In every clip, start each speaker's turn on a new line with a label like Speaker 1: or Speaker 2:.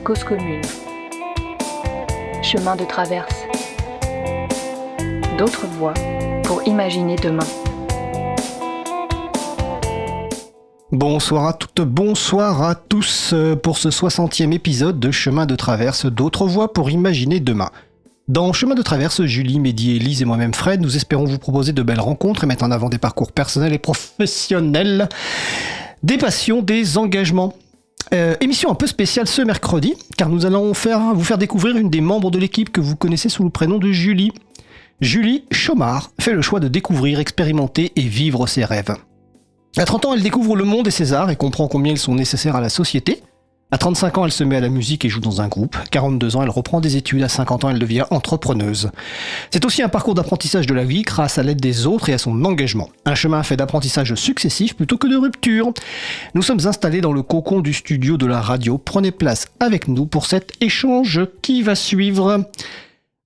Speaker 1: Cause commune. Chemin de traverse. D'autres voies pour imaginer demain.
Speaker 2: Bonsoir à toutes, bonsoir à tous pour ce 60e épisode de Chemin de traverse, d'autres voies pour imaginer demain. Dans Chemin de traverse, Julie, Mehdi, Élise et moi-même Fred, nous espérons vous proposer de belles rencontres et mettre en avant des parcours personnels et professionnels, des passions, des engagements. Émission un peu spéciale ce mercredi, car nous allons vous faire découvrir une des membres de l'équipe que vous connaissez sous le prénom de Julie. Julie Chaumard fait le choix de découvrir, expérimenter et vivre ses rêves. À 30 ans, elle découvre le monde et ses arts et comprend combien ils sont nécessaires à la société. À 35 ans, elle se met à la musique et joue dans un groupe. 42 ans, elle reprend des études. À 50 ans, elle devient entrepreneuse. C'est aussi un parcours d'apprentissage de la vie grâce à l'aide des autres et à son engagement. Un chemin fait d'apprentissage successif plutôt que de rupture. Nous sommes installés dans le cocon du studio de la radio. Prenez place avec nous pour cet échange qui va suivre.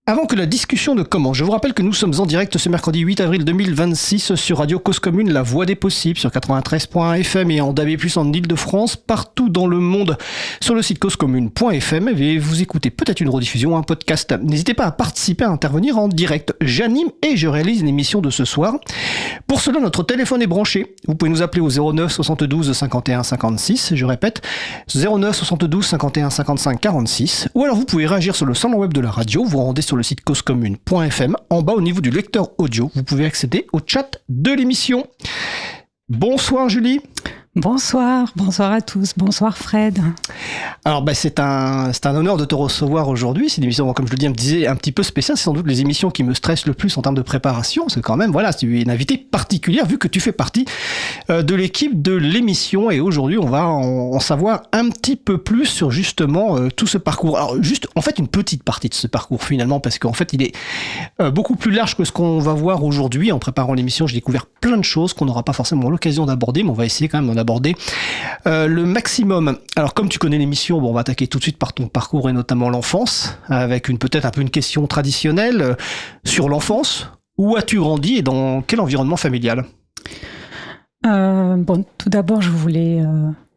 Speaker 2: Avant que la discussion ne commence, je vous rappelle que nous sommes en direct ce mercredi 8 avril 2026 sur Radio Cause Commune, la voix des possibles, sur 93.fm et en DAB+, en Ile-de-France, partout dans le monde, sur le site causecommune.fm, et vous écoutez peut-être une rediffusion ou un podcast. N'hésitez pas à participer, à intervenir en direct. J'anime et je réalise l'émission de ce soir. Pour cela, notre téléphone est branché. Vous pouvez nous appeler au 09 72 51 56, je répète, 09 72 51 55 46, ou alors vous pouvez réagir sur le salon web de la radio, vous rendez sur le site causecommune.fm. En bas, au niveau du lecteur audio, vous pouvez accéder au chat de l'émission. Bonsoir Julie.
Speaker 3: Bonsoir à tous, bonsoir Fred.
Speaker 2: Alors c'est un honneur de te recevoir aujourd'hui. C'est une émission, comme je le dis, un petit peu spéciale. C'est sans doute les émissions qui me stressent le plus en termes de préparation. C'est quand même, c'est une invitée particulière vu que tu fais partie de l'équipe de l'émission. Et aujourd'hui, on va en savoir un petit peu plus sur justement tout ce parcours. Alors juste, en fait, une petite partie de ce parcours finalement, parce qu'en fait, il est beaucoup plus large que ce qu'on va voir aujourd'hui. En préparant l'émission, j'ai découvert plein de choses qu'on n'aura pas forcément l'occasion d'aborder, mais on va essayer quand même d'en aborder le maximum. Alors comme tu connais l'émission, on va attaquer tout de suite par ton parcours et notamment l'enfance, avec peut-être un peu une question traditionnelle sur l'enfance. Où as-tu grandi et dans quel environnement familial ?
Speaker 3: Tout d'abord, je voulais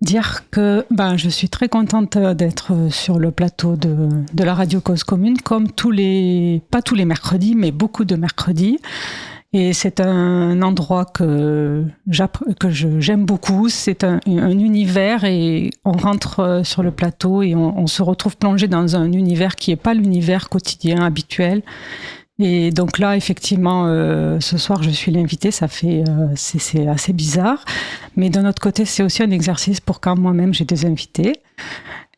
Speaker 3: dire que je suis très contente d'être sur le plateau de la radio Cause Commune, comme pas tous les mercredis, mais beaucoup de mercredis. Et c'est un endroit que j'aime beaucoup. C'est un univers et on rentre sur le plateau et on se retrouve plongé dans un univers qui n'est pas l'univers quotidien habituel. Et donc là, effectivement, ce soir, je suis l'invitée. C'est assez bizarre. Mais d'un autre côté, c'est aussi un exercice pour quand moi-même j'ai des invités.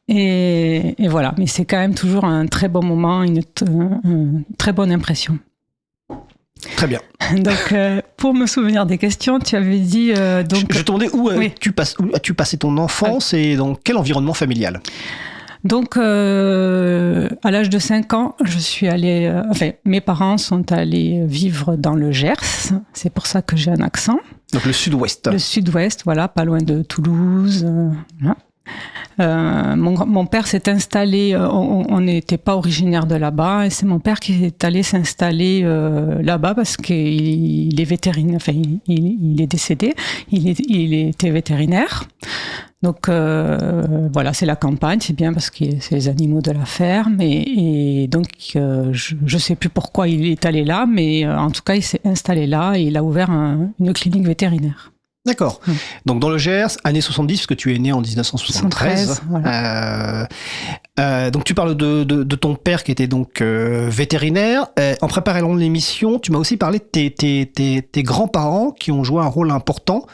Speaker 3: Et voilà. Mais c'est quand même toujours un très bon moment, une très bonne impression.
Speaker 2: Très bien.
Speaker 3: Donc, pour me souvenir des questions, tu avais dit...
Speaker 2: Je te demandais où as-tu passé ton enfance et dans quel environnement familial ?
Speaker 3: Donc, à l'âge de 5 ans, je suis allée... mes parents sont allés vivre dans le Gers. C'est pour ça que j'ai un accent.
Speaker 2: Donc le sud-ouest.
Speaker 3: Le sud-ouest, voilà, pas loin de Toulouse. Voilà. Mon père s'est installé, on n'était pas originaire de là-bas, et c'est mon père qui est allé s'installer là-bas parce qu'il est vétérinaire, il est décédé, il était vétérinaire. Donc voilà, c'est la campagne, c'est bien parce que c'est les animaux de la ferme, et donc je sais plus pourquoi il est allé là, mais en tout cas il s'est installé là et il a ouvert une clinique vétérinaire.
Speaker 2: D'accord. Donc dans le Gers, années 70, parce que tu es né en 1973. Voilà. Donc tu parles de ton père qui était donc vétérinaire. En préparant l'émission, tu m'as aussi parlé de tes grands-parents qui ont joué un rôle important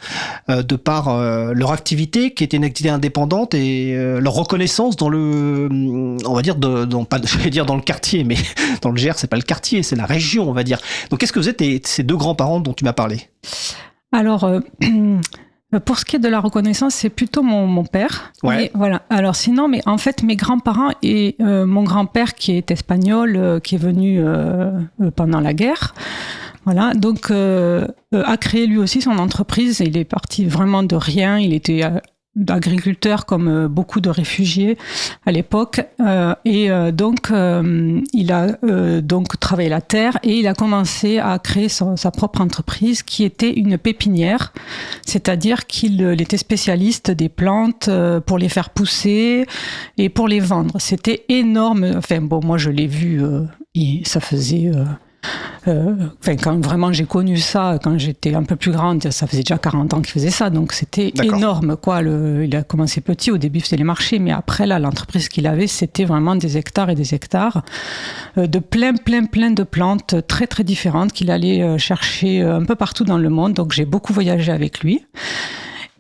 Speaker 2: de par leur activité, qui était une activité indépendante et leur reconnaissance dans on va dire je vais dire dans le quartier, mais dans le Gers, c'est pas le quartier, c'est la région, on va dire. Donc qu'est-ce que faisaient ces deux grands-parents dont tu m'as parlé ?
Speaker 3: Alors, pour ce qui est de la reconnaissance, c'est plutôt mon père.
Speaker 2: Ouais.
Speaker 3: Mais, voilà. Alors sinon, mais en fait, mes grands-parents et mon grand-père qui est espagnol, qui est venu pendant la guerre, voilà, donc a créé lui aussi son entreprise. Il est parti vraiment de rien. Il était d'agriculteur comme beaucoup de réfugiés à l'époque. Donc, il a donc travaillé la terre et il a commencé à créer sa propre entreprise qui était une pépinière, c'est-à-dire qu'il était spécialiste des plantes pour les faire pousser et pour les vendre. C'était énorme. Enfin, bon, moi, je l'ai vu, ça faisait... quand vraiment j'ai connu ça, quand j'étais un peu plus grande, ça faisait déjà 40 ans qu'il faisait ça, donc c'était énorme, quoi. Il a commencé petit, au début c'était les marchés, mais après là, l'entreprise qu'il avait, c'était vraiment des hectares et des hectares de plein de plantes très très différentes qu'il allait chercher un peu partout dans le monde, donc j'ai beaucoup voyagé avec lui.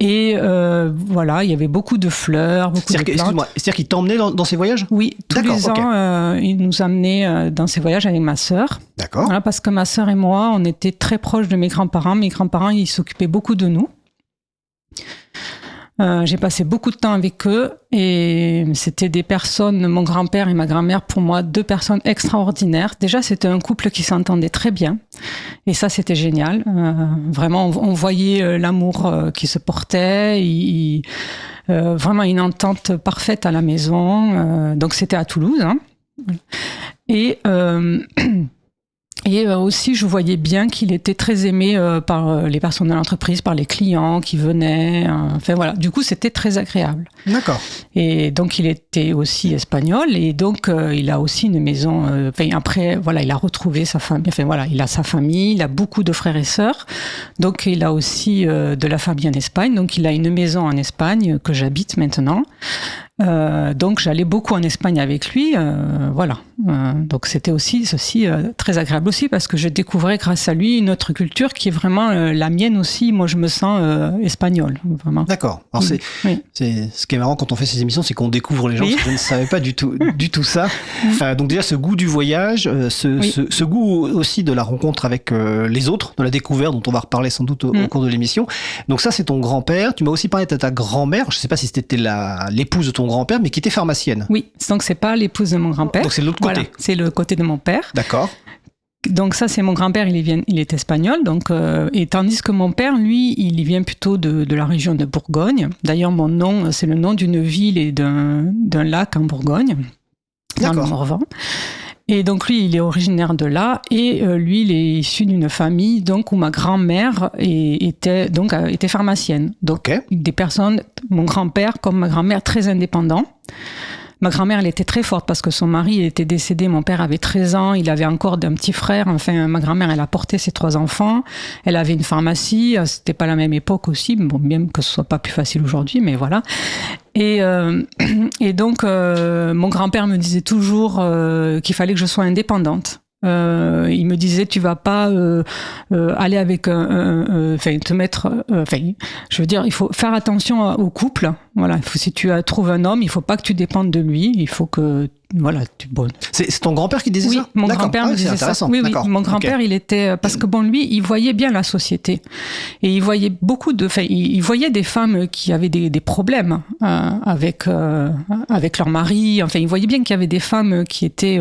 Speaker 3: Et voilà, il y avait beaucoup de fleurs, beaucoup de plantes.
Speaker 2: Excuse-moi, c'est-à-dire qu'il t'emmenait dans ses voyages ?
Speaker 3: Oui, tous les ans, il nous amenait dans ses voyages avec ma sœur.
Speaker 2: D'accord.
Speaker 3: Voilà, parce que ma sœur et moi, on était très proches de mes grands-parents. Mes grands-parents, ils s'occupaient beaucoup de nous. J'ai passé beaucoup de temps avec eux et c'était des personnes, mon grand-père et ma grand-mère, pour moi, 2 personnes extraordinaires. Déjà, c'était un couple qui s'entendait très bien et ça, c'était génial. Vraiment, on voyait l'amour qui se portait, vraiment une entente parfaite à la maison. Donc, c'était à Toulouse. Hein. Et aussi, je voyais bien qu'il était très aimé par les personnes de l'entreprise, par les clients qui venaient. Enfin voilà, du coup, c'était très agréable.
Speaker 2: D'accord.
Speaker 3: Et donc, il était aussi espagnol et donc il a aussi une maison. Après, voilà, il a retrouvé sa famille. Enfin voilà, il a sa famille, il a beaucoup de frères et sœurs. Donc, il a aussi de la famille en Espagne. Donc, il a une maison en Espagne que j'habite maintenant. Donc j'allais beaucoup en Espagne avec lui, voilà. Donc c'était aussi ceci très agréable aussi parce que je découvrais grâce à lui une autre culture qui est vraiment la mienne aussi. Moi je me sens espagnole, vraiment.
Speaker 2: D'accord. Alors c'est ce qui est marrant quand on fait ces émissions, c'est qu'on découvre les gens. Parce que je ne savais pas du tout ça. Donc déjà ce goût du voyage, ce goût aussi de la rencontre avec les autres, de la découverte dont on va reparler sans doute au cours de l'émission. Donc ça c'est ton grand-père. Tu m'as aussi parlé de ta grand-mère. Je ne sais pas si c'était l'épouse de ton grand-père, mais qui était pharmacienne.
Speaker 3: Oui, donc c'est pas l'épouse de mon grand-père.
Speaker 2: Donc c'est l'autre côté.
Speaker 3: Voilà, c'est le côté de mon père.
Speaker 2: D'accord.
Speaker 3: Donc ça, c'est mon grand-père, il est espagnol. Donc, et tandis que mon père, lui, il vient plutôt de la région de Bourgogne. D'ailleurs, mon nom, c'est le nom d'une ville et d'un lac en Bourgogne, dans le Morvan. Et donc lui, il est originaire de là, et lui, il est issu d'une famille donc où ma grand-mère était pharmacienne. Donc des personnes, mon grand-père comme ma grand-mère, très indépendants. Ma grand-mère, elle était très forte parce que son mari était décédé. Mon père avait 13 ans, il avait encore un petit frère. Enfin, ma grand-mère, elle a porté ses 3 enfants. Elle avait une pharmacie. C'était pas la même époque aussi. Bon, bien que ce soit pas plus facile aujourd'hui, mais voilà. Et donc, mon grand-père me disait toujours qu'il fallait que je sois indépendante. Il me disait tu vas pas aller avec te mettre je veux dire il faut faire attention au couple, voilà. Si tu trouves un homme, il faut pas que tu dépendes de lui, il faut que voilà,
Speaker 2: c'est ton grand-père qui disait ça?
Speaker 3: Oui, mon grand-père me disait ça. Oui, mon grand-père, il était parce que bon, lui, il voyait bien la société et il voyait il voyait des femmes qui avaient des problèmes avec leur mari. Enfin, il voyait bien qu'il y avait des femmes qui étaient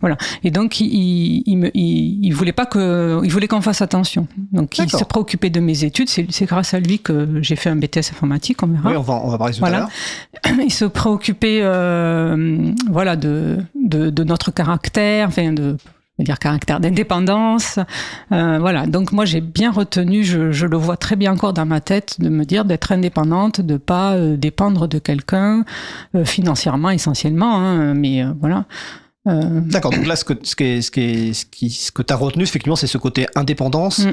Speaker 3: voilà. Et donc il voulait pas il voulait qu'on fasse attention. Donc il se préoccupait de mes études. C'est grâce à lui que j'ai fait un BTS informatique. On verra.
Speaker 2: Oui, on va parler tout à l'heure.
Speaker 3: Il se préoccupait voilà, de notre caractère, caractère d'indépendance. Voilà. Donc moi, j'ai bien retenu, je le vois très bien encore dans ma tête, de me dire d'être indépendante, de pas dépendre de quelqu'un financièrement essentiellement, hein, mais voilà.
Speaker 2: D'accord, donc là ce que tu as retenu effectivement, c'est ce côté indépendance,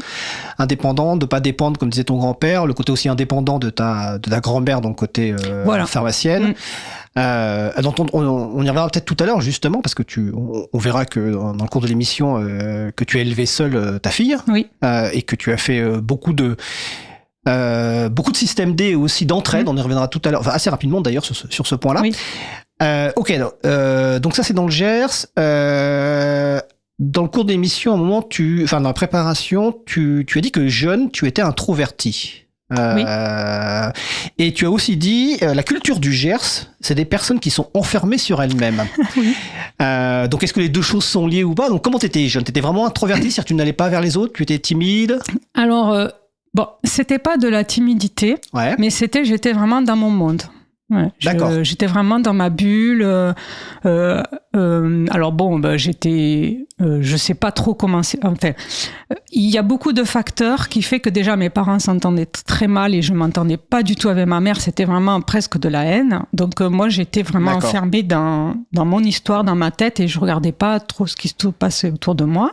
Speaker 2: indépendant, de pas dépendre comme disait ton grand-père, le côté aussi indépendant de ta grand-mère, donc côté pharmacienne. Dont on y reviendra peut-être tout à l'heure justement parce que on verra que dans le cours de l'émission que tu as élevé seule ta fille, et que tu as fait beaucoup de systèmes D aussi d'entraide. On y reviendra tout à l'heure, assez rapidement d'ailleurs sur ce point-là. Donc ça c'est dans le Gers. Dans le cours d'émission, à un moment, dans la préparation, tu as dit que jeune, tu étais introverti. Et tu as aussi dit la culture du Gers, c'est des personnes qui sont enfermées sur elles-mêmes. Donc est-ce que les deux choses sont liées ou pas? Donc comment t'étais jeune? T'étais vraiment introverti, c'est-à-dire que tu n'allais pas vers les autres, tu étais timide?
Speaker 3: Alors Bon, c'était pas de la timidité, mais j'étais vraiment dans mon monde. Ouais, j'étais vraiment dans ma bulle. Alors bon, je sais pas trop comment c'est. Enfin, il y a beaucoup de facteurs qui fait que déjà mes parents s'entendaient très mal et je m'entendais pas du tout avec ma mère. C'était vraiment presque de la haine. Donc moi, j'étais vraiment enfermée dans mon histoire, dans ma tête, et je regardais pas trop ce qui se passait autour de moi.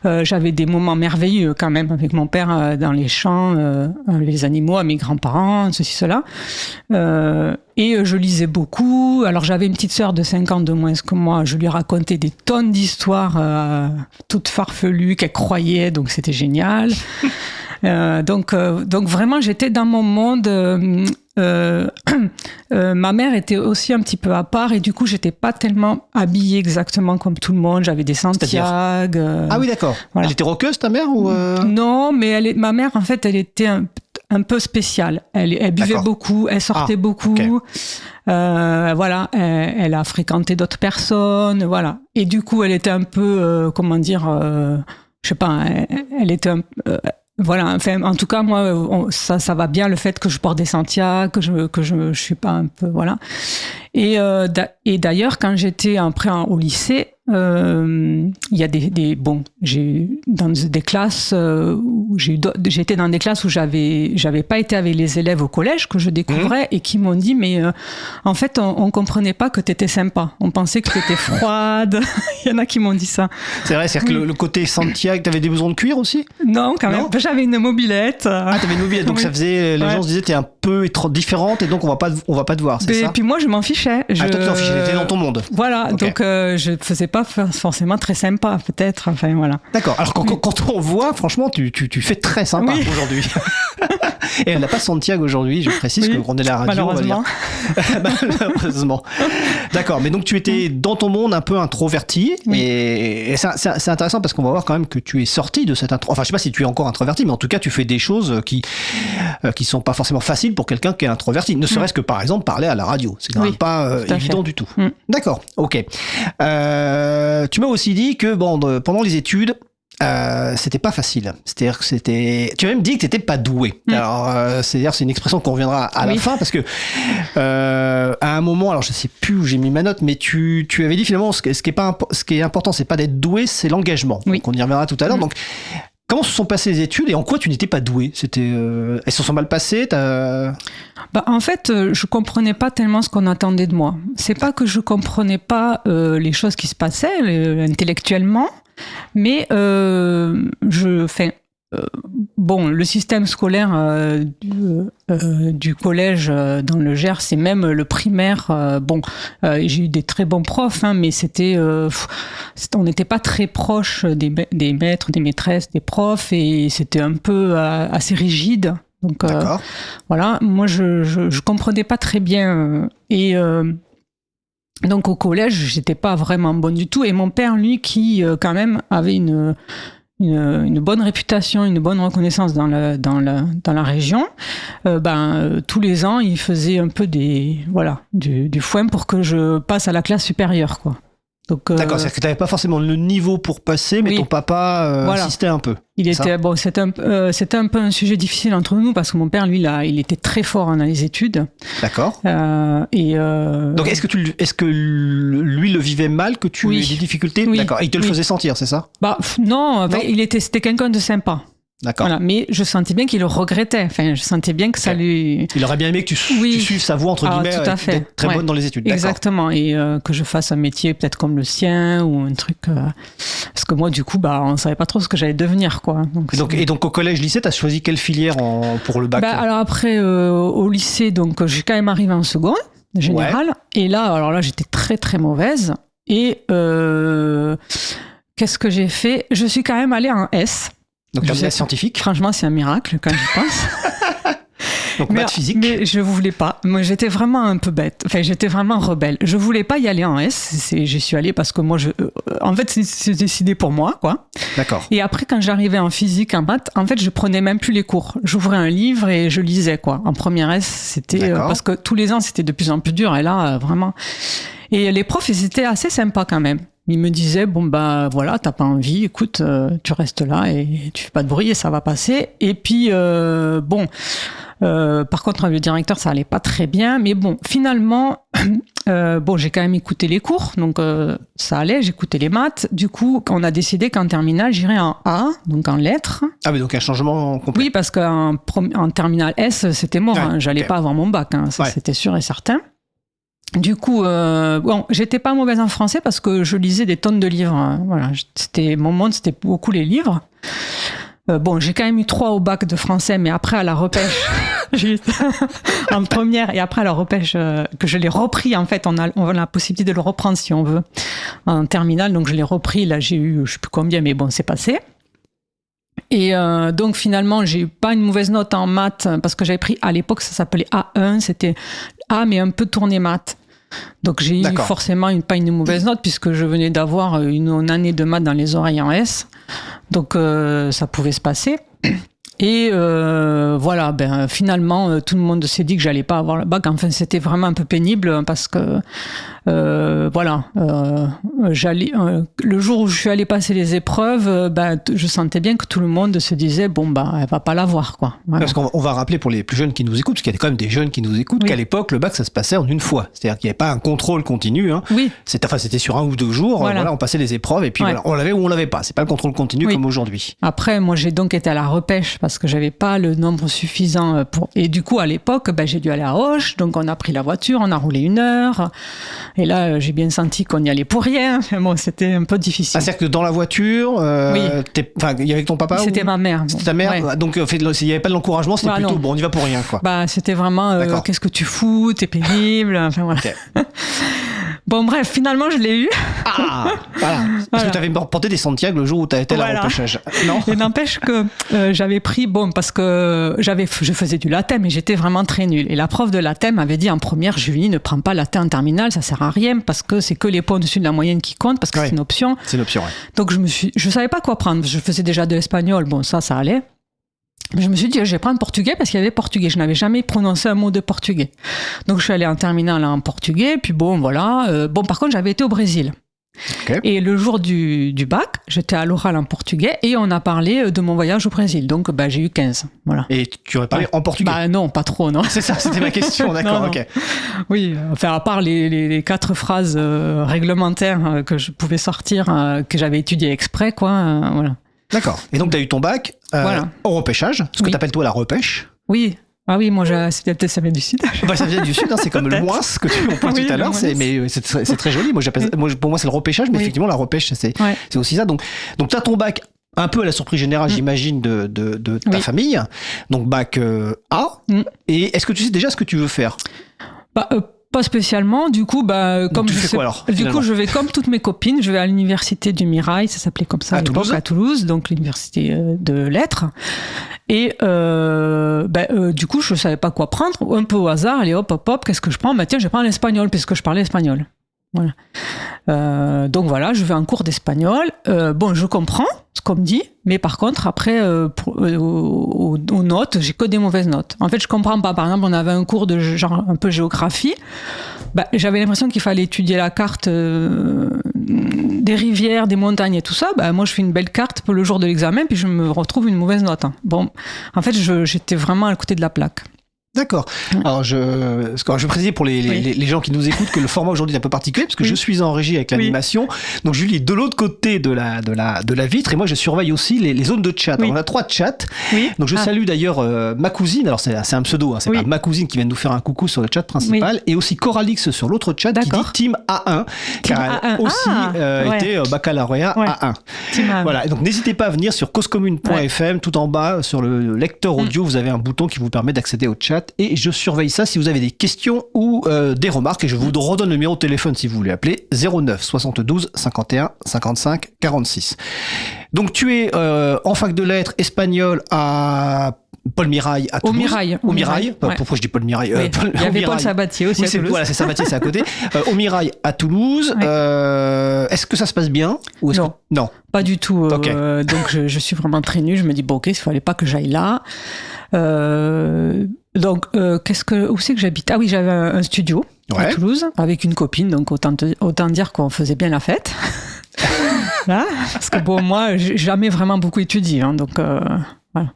Speaker 3: J'avais des moments merveilleux quand même avec mon père dans les champs, les animaux, à mes grands-parents, ceci, cela. Et je lisais beaucoup. Alors j'avais une petite sœur de 5 ans de moins que moi. Je lui racontais des tonnes d'histoires toutes farfelues qu'elle croyait, donc c'était génial. Donc vraiment, j'étais dans mon monde. Ma mère était aussi un petit peu à part et du coup, j'étais pas tellement habillée exactement comme tout le monde. J'avais des Santiago.
Speaker 2: Ah oui, d'accord. Voilà. Elle était rockeuse, ta mère ou
Speaker 3: Non, mais ma mère, en fait, elle était un peu spéciale. Elle buvait beaucoup, elle sortait beaucoup. Okay. Voilà, elle a fréquenté d'autres personnes, voilà. Et du coup, elle était un peu, je sais pas, elle était voilà, enfin, en tout cas, moi, ça va bien le fait que je porte des Santiago, que je suis pas un peu, voilà. Et d'ailleurs, quand j'étais au lycée, il y a j'ai dans des classes où j'étais dans des classes où j'avais pas été avec les élèves au collège que je découvrais et qui m'ont dit mais en fait on comprenait pas que t'étais sympa, on pensait que t'étais froide. Il y en a qui m'ont dit ça.
Speaker 2: C'est vrai, c'est-à-dire que le côté Santiago, t'avais des blousons de cuir aussi?
Speaker 3: Non, quand même. J'avais une mobilette.
Speaker 2: Ah, t'avais une mobilette, donc ça faisait, les gens se disaient t'es un peu différente et donc on va pas te voir, c'est ça?
Speaker 3: Et puis moi je m'en fichais.
Speaker 2: Ah, toi tu t'en fichais, t'étais dans ton monde.
Speaker 3: Voilà, donc je faisais pas forcément très sympa, peut-être. Enfin voilà.
Speaker 2: D'accord. Alors quand on voit, franchement, tu fais très sympa aujourd'hui. Et elle n'a pas Santiago aujourd'hui, je précise qu'on est à la radio.
Speaker 3: Malheureusement.
Speaker 2: Malheureusement. D'accord, mais donc tu étais dans ton monde un peu introverti, et c'est intéressant parce qu'on va voir quand même que tu es sorti de cette enfin je sais pas si tu es encore introverti, mais en tout cas tu fais des choses qui sont pas forcément faciles pour quelqu'un qui est introverti, ne serait-ce que par exemple parler à la radio, c'est quand même pas évident du tout. D'accord, ok. Tu m'as aussi dit que pendant les études, c'était pas facile. C'est-à-dire que tu as même dit que t'étais pas doué. Alors, c'est-à-dire, c'est une expression qu'on reviendra à la fin parce que à un moment, alors je sais plus où j'ai mis ma note, mais tu avais dit finalement ce qui est important, c'est pas d'être doué, c'est l'engagement. Donc on y reviendra tout à l'heure. Donc comment se sont passées les études et en quoi tu n'étais pas doué? Elles se sont mal passées?
Speaker 3: En fait, je comprenais pas tellement ce qu'on attendait de moi. C'est pas que je comprenais pas les choses qui se passaient intellectuellement, mais le système scolaire du collège dans le Gers, c'est même le primaire. J'ai eu des très bons profs, mais on n'était pas très proche des maîtres, des maîtresses, des profs, et c'était un peu assez rigide. Donc voilà, moi je comprenais pas très bien donc au collège j'étais pas vraiment bonne du tout, et mon père lui qui quand même avait une bonne réputation, une bonne reconnaissance dans la région, tous les ans il faisait un peu du foin pour que je passe à la classe supérieure, quoi. Donc,
Speaker 2: d'accord, c'est-à-dire que tu n'avais pas forcément le niveau pour passer, mais ton papa insistait un peu.
Speaker 3: C'était un peu un sujet difficile entre nous parce que mon père, lui, il était très fort dans les études.
Speaker 2: D'accord. Donc, est-ce que lui le vivait mal, que tu aies des difficultés? D'accord. Et il te le faisait sentir, c'est ça?
Speaker 3: Non. C'était quelqu'un de sympa.
Speaker 2: D'accord.
Speaker 3: Voilà, mais je sentais bien qu'il le regrettait. Enfin, je sentais bien que ça lui...
Speaker 2: Il aurait bien aimé que tu suives sa voie, entre guillemets,
Speaker 3: tout à fait.
Speaker 2: D'être très bonne dans les études. D'accord.
Speaker 3: Exactement, et que je fasse un métier peut-être comme le sien, ou un truc... Parce que moi, du coup, on ne savait pas trop ce que j'allais devenir, quoi.
Speaker 2: Et donc au collège-lycée, tu as choisi quelle filière pour le bac?
Speaker 3: Alors après, au lycée, donc j'ai quand même arrivé en seconde, général. Et là, j'étais très, très mauvaise. Et qu'est-ce que j'ai fait? Je suis quand même allée en S.
Speaker 2: Donc la scientifique.
Speaker 3: Franchement, c'est un miracle quand j'y pense.
Speaker 2: Donc maths physique.
Speaker 3: Mais je voulais pas. Moi, j'étais vraiment un peu bête. Enfin, j'étais vraiment rebelle. Je voulais pas y aller en S. J'y suis allée parce que moi, en fait, c'est décidé pour moi, quoi.
Speaker 2: D'accord.
Speaker 3: Et après, quand j'arrivais en physique, en maths, en fait, je prenais même plus les cours. J'ouvrais un livre et je lisais, quoi. En première S, c'était parce que tous les ans, c'était de plus en plus dur. Et là, vraiment. Et les profs, ils étaient assez sympas quand même. Il me disait, bon, bah voilà, t'as pas envie, écoute, tu restes là et tu fais pas de bruit et ça va passer. Et puis, par contre, avec le directeur, ça allait pas très bien. Mais bon, finalement, j'ai quand même écouté les cours, donc ça allait, j'écoutais les maths. Du coup, on a décidé qu'en terminale, j'irais en A, donc en lettres.
Speaker 2: Ah mais donc un changement complet.
Speaker 3: Oui, parce qu'en terminale S, c'était mort, j'allais pas avoir mon bac, ça c'était sûr et certain. Du coup, j'étais pas mauvaise en français parce que je lisais des tonnes de livres. Voilà, mon monde, c'était beaucoup les livres. J'ai quand même eu 3 au bac de français, mais après à la repêche, j'ai eu en première et après à la repêche, que je l'ai repris. En fait, on a la possibilité de le reprendre si on veut en terminale. Donc je l'ai repris. Là, j'ai eu, je sais plus combien, mais bon, c'est passé. Et donc finalement, j'ai eu pas une mauvaise note en maths parce que j'avais pris à l'époque, ça s'appelait A1, c'était A mais un peu tourné maths. Donc j'ai eu forcément pas une mauvaise note puisque je venais d'avoir une année de maths dans les oreilles en S. Donc ça pouvait se passer. Et finalement, tout le monde s'est dit que j'allais pas avoir le bac. Enfin, c'était vraiment un peu pénible parce que le jour où je suis allée passer les épreuves, je sentais bien que tout le monde se disait elle va pas l'avoir, quoi. Voilà.
Speaker 2: Parce qu'on va rappeler pour les plus jeunes qui nous écoutent, parce qu'il y a quand même des jeunes qui nous écoutent, qu'à l'époque le bac ça se passait en une fois. C'est-à-dire qu'il n'y avait pas un contrôle continu.
Speaker 3: Oui.
Speaker 2: C'était sur 1 ou 2 jours. Voilà, on passait les épreuves et puis on l'avait ou on l'avait pas. C'est pas le contrôle continu comme aujourd'hui.
Speaker 3: Après, moi j'ai donc été à la repêche parce que j'avais pas le nombre suffisant et du coup à l'époque j'ai dû aller à Auch, donc on a pris la voiture, on a roulé 1 heure et là j'ai bien senti qu'on y allait pour rien. Bon, c'était un peu difficile.
Speaker 2: C'est-à-dire que dans la voiture, il y avait ton papa?
Speaker 3: C'était ma mère.
Speaker 2: C'était ta mère. Donc il n'y avait pas de l'encouragement, c'était plutôt on y va pour rien, quoi.
Speaker 3: C'était vraiment qu'est-ce que tu fous, t'es pénible, enfin voilà. Okay. Bon, bref, finalement, je l'ai eu.
Speaker 2: Ah, voilà. Parce que tu avais porté des Santiago le jour où tu as été à la repêchage. Non.
Speaker 3: Et n'empêche que j'avais pris, parce que je faisais du latin, mais j'étais vraiment très nulle. Et la prof de latin m'avait dit en première, Julie, ne prends pas latin en terminale, ça sert à rien, parce que c'est que les points au-dessus de la moyenne qui comptent, parce que c'est une option.
Speaker 2: C'est une option, ouais.
Speaker 3: Donc je savais pas quoi prendre. Je faisais déjà de l'espagnol, ça allait. Mais je me suis dit, je vais prendre portugais parce qu'il y avait portugais. Je n'avais jamais prononcé un mot de portugais. Donc, je suis allée en terminale en portugais. Puis par contre, j'avais été au Brésil. Okay. Et le jour du bac, j'étais à l'oral en portugais et on a parlé de mon voyage au Brésil. Donc, j'ai eu 15. Voilà.
Speaker 2: Et tu aurais parlé en portugais?
Speaker 3: Non, pas trop, non.
Speaker 2: C'est ça, c'était ma question, d'accord,
Speaker 3: non.
Speaker 2: Ok.
Speaker 3: Oui, à part les 4 phrases réglementaires que je pouvais sortir, que j'avais étudiées exprès, quoi, voilà.
Speaker 2: D'accord. Et donc, tu as eu ton bac au repêchage, ce que tu appelles toi la repêche.
Speaker 3: Oui. Ah oui, moi, ça vient du Sud.
Speaker 2: Ça vient du Sud, c'est comme le moins que tu emploies tout à l'heure, mais c'est très joli. Pour moi, c'est le repêchage, mais effectivement, la repêche, c'est aussi ça. Donc tu as ton bac un peu à la surprise générale, j'imagine, de ta famille. Donc, bac A. Et est-ce que tu sais déjà ce que tu veux faire?
Speaker 3: Pas spécialement, du coup, comme
Speaker 2: tu fais quoi alors,
Speaker 3: du coup, je vais comme toutes mes copines, je vais à l'université du Mirail, ça s'appelait comme ça à Toulouse, donc l'université de lettres. Et du coup, je savais pas quoi prendre, un peu au hasard, allez hop, qu'est-ce que je prends? Tiens, je vais prendre l'espagnol puisque je parlais espagnol. Voilà. Donc voilà, je vais en cours d'espagnol. Je comprends ce qu'on me dit, mais par contre, après, aux notes, j'ai que des mauvaises notes. En fait, je comprends pas. Par exemple, on avait un cours de genre un peu géographie. J'avais l'impression qu'il fallait étudier la carte des rivières, des montagnes et tout ça. Moi, je fais une belle carte pour le jour de l'examen, puis je me retrouve une mauvaise note. Bon, en fait, j'étais vraiment à côté de la plaque.
Speaker 2: D'accord. Alors je précise pour les gens qui nous écoutent que le format aujourd'hui est un peu particulier parce que je suis en régie avec l'animation. Donc Julie est de l'autre côté de la vitre et moi je surveille aussi les zones de chat. Alors, on a 3 chats. Donc je salue d'ailleurs ma cousine. Alors c'est un pseudo, c'est pas ma cousine qui vient de nous faire un coucou sur le chat principal et aussi Coralix sur l'autre chat qui dit Team A1 car elle a aussi été baccalauréat A1. Voilà. Et donc n'hésitez pas à venir sur causecommune.fm tout en bas sur le lecteur audio, vous avez un bouton qui vous permet d'accéder au chat. Et je surveille ça si vous avez des questions ou des remarques. Et je vous redonne le numéro de téléphone si vous voulez appeler 09 72 51 55 46. Donc tu es en fac de lettres espagnol à Paul Mirail à Toulouse. Au Mirail. Pourquoi je dis Paul Mirail
Speaker 3: Il y avait Paul Sabatier aussi à Toulouse.
Speaker 2: Voilà, c'est Sabatier, c'est à côté. Au Mirail à Toulouse. Est-ce que ça se passe bien ou Non,
Speaker 3: pas du tout. Donc je suis vraiment très nulle. Je me dis, ok, il ne fallait pas que j'aille là. Donc, où c'est que j'habite? Ah oui, j'avais un studio à Toulouse avec une copine, donc autant dire qu'on faisait bien la fête. Là, parce que bon, moi, j'ai jamais vraiment beaucoup étudié, hein, donc voilà.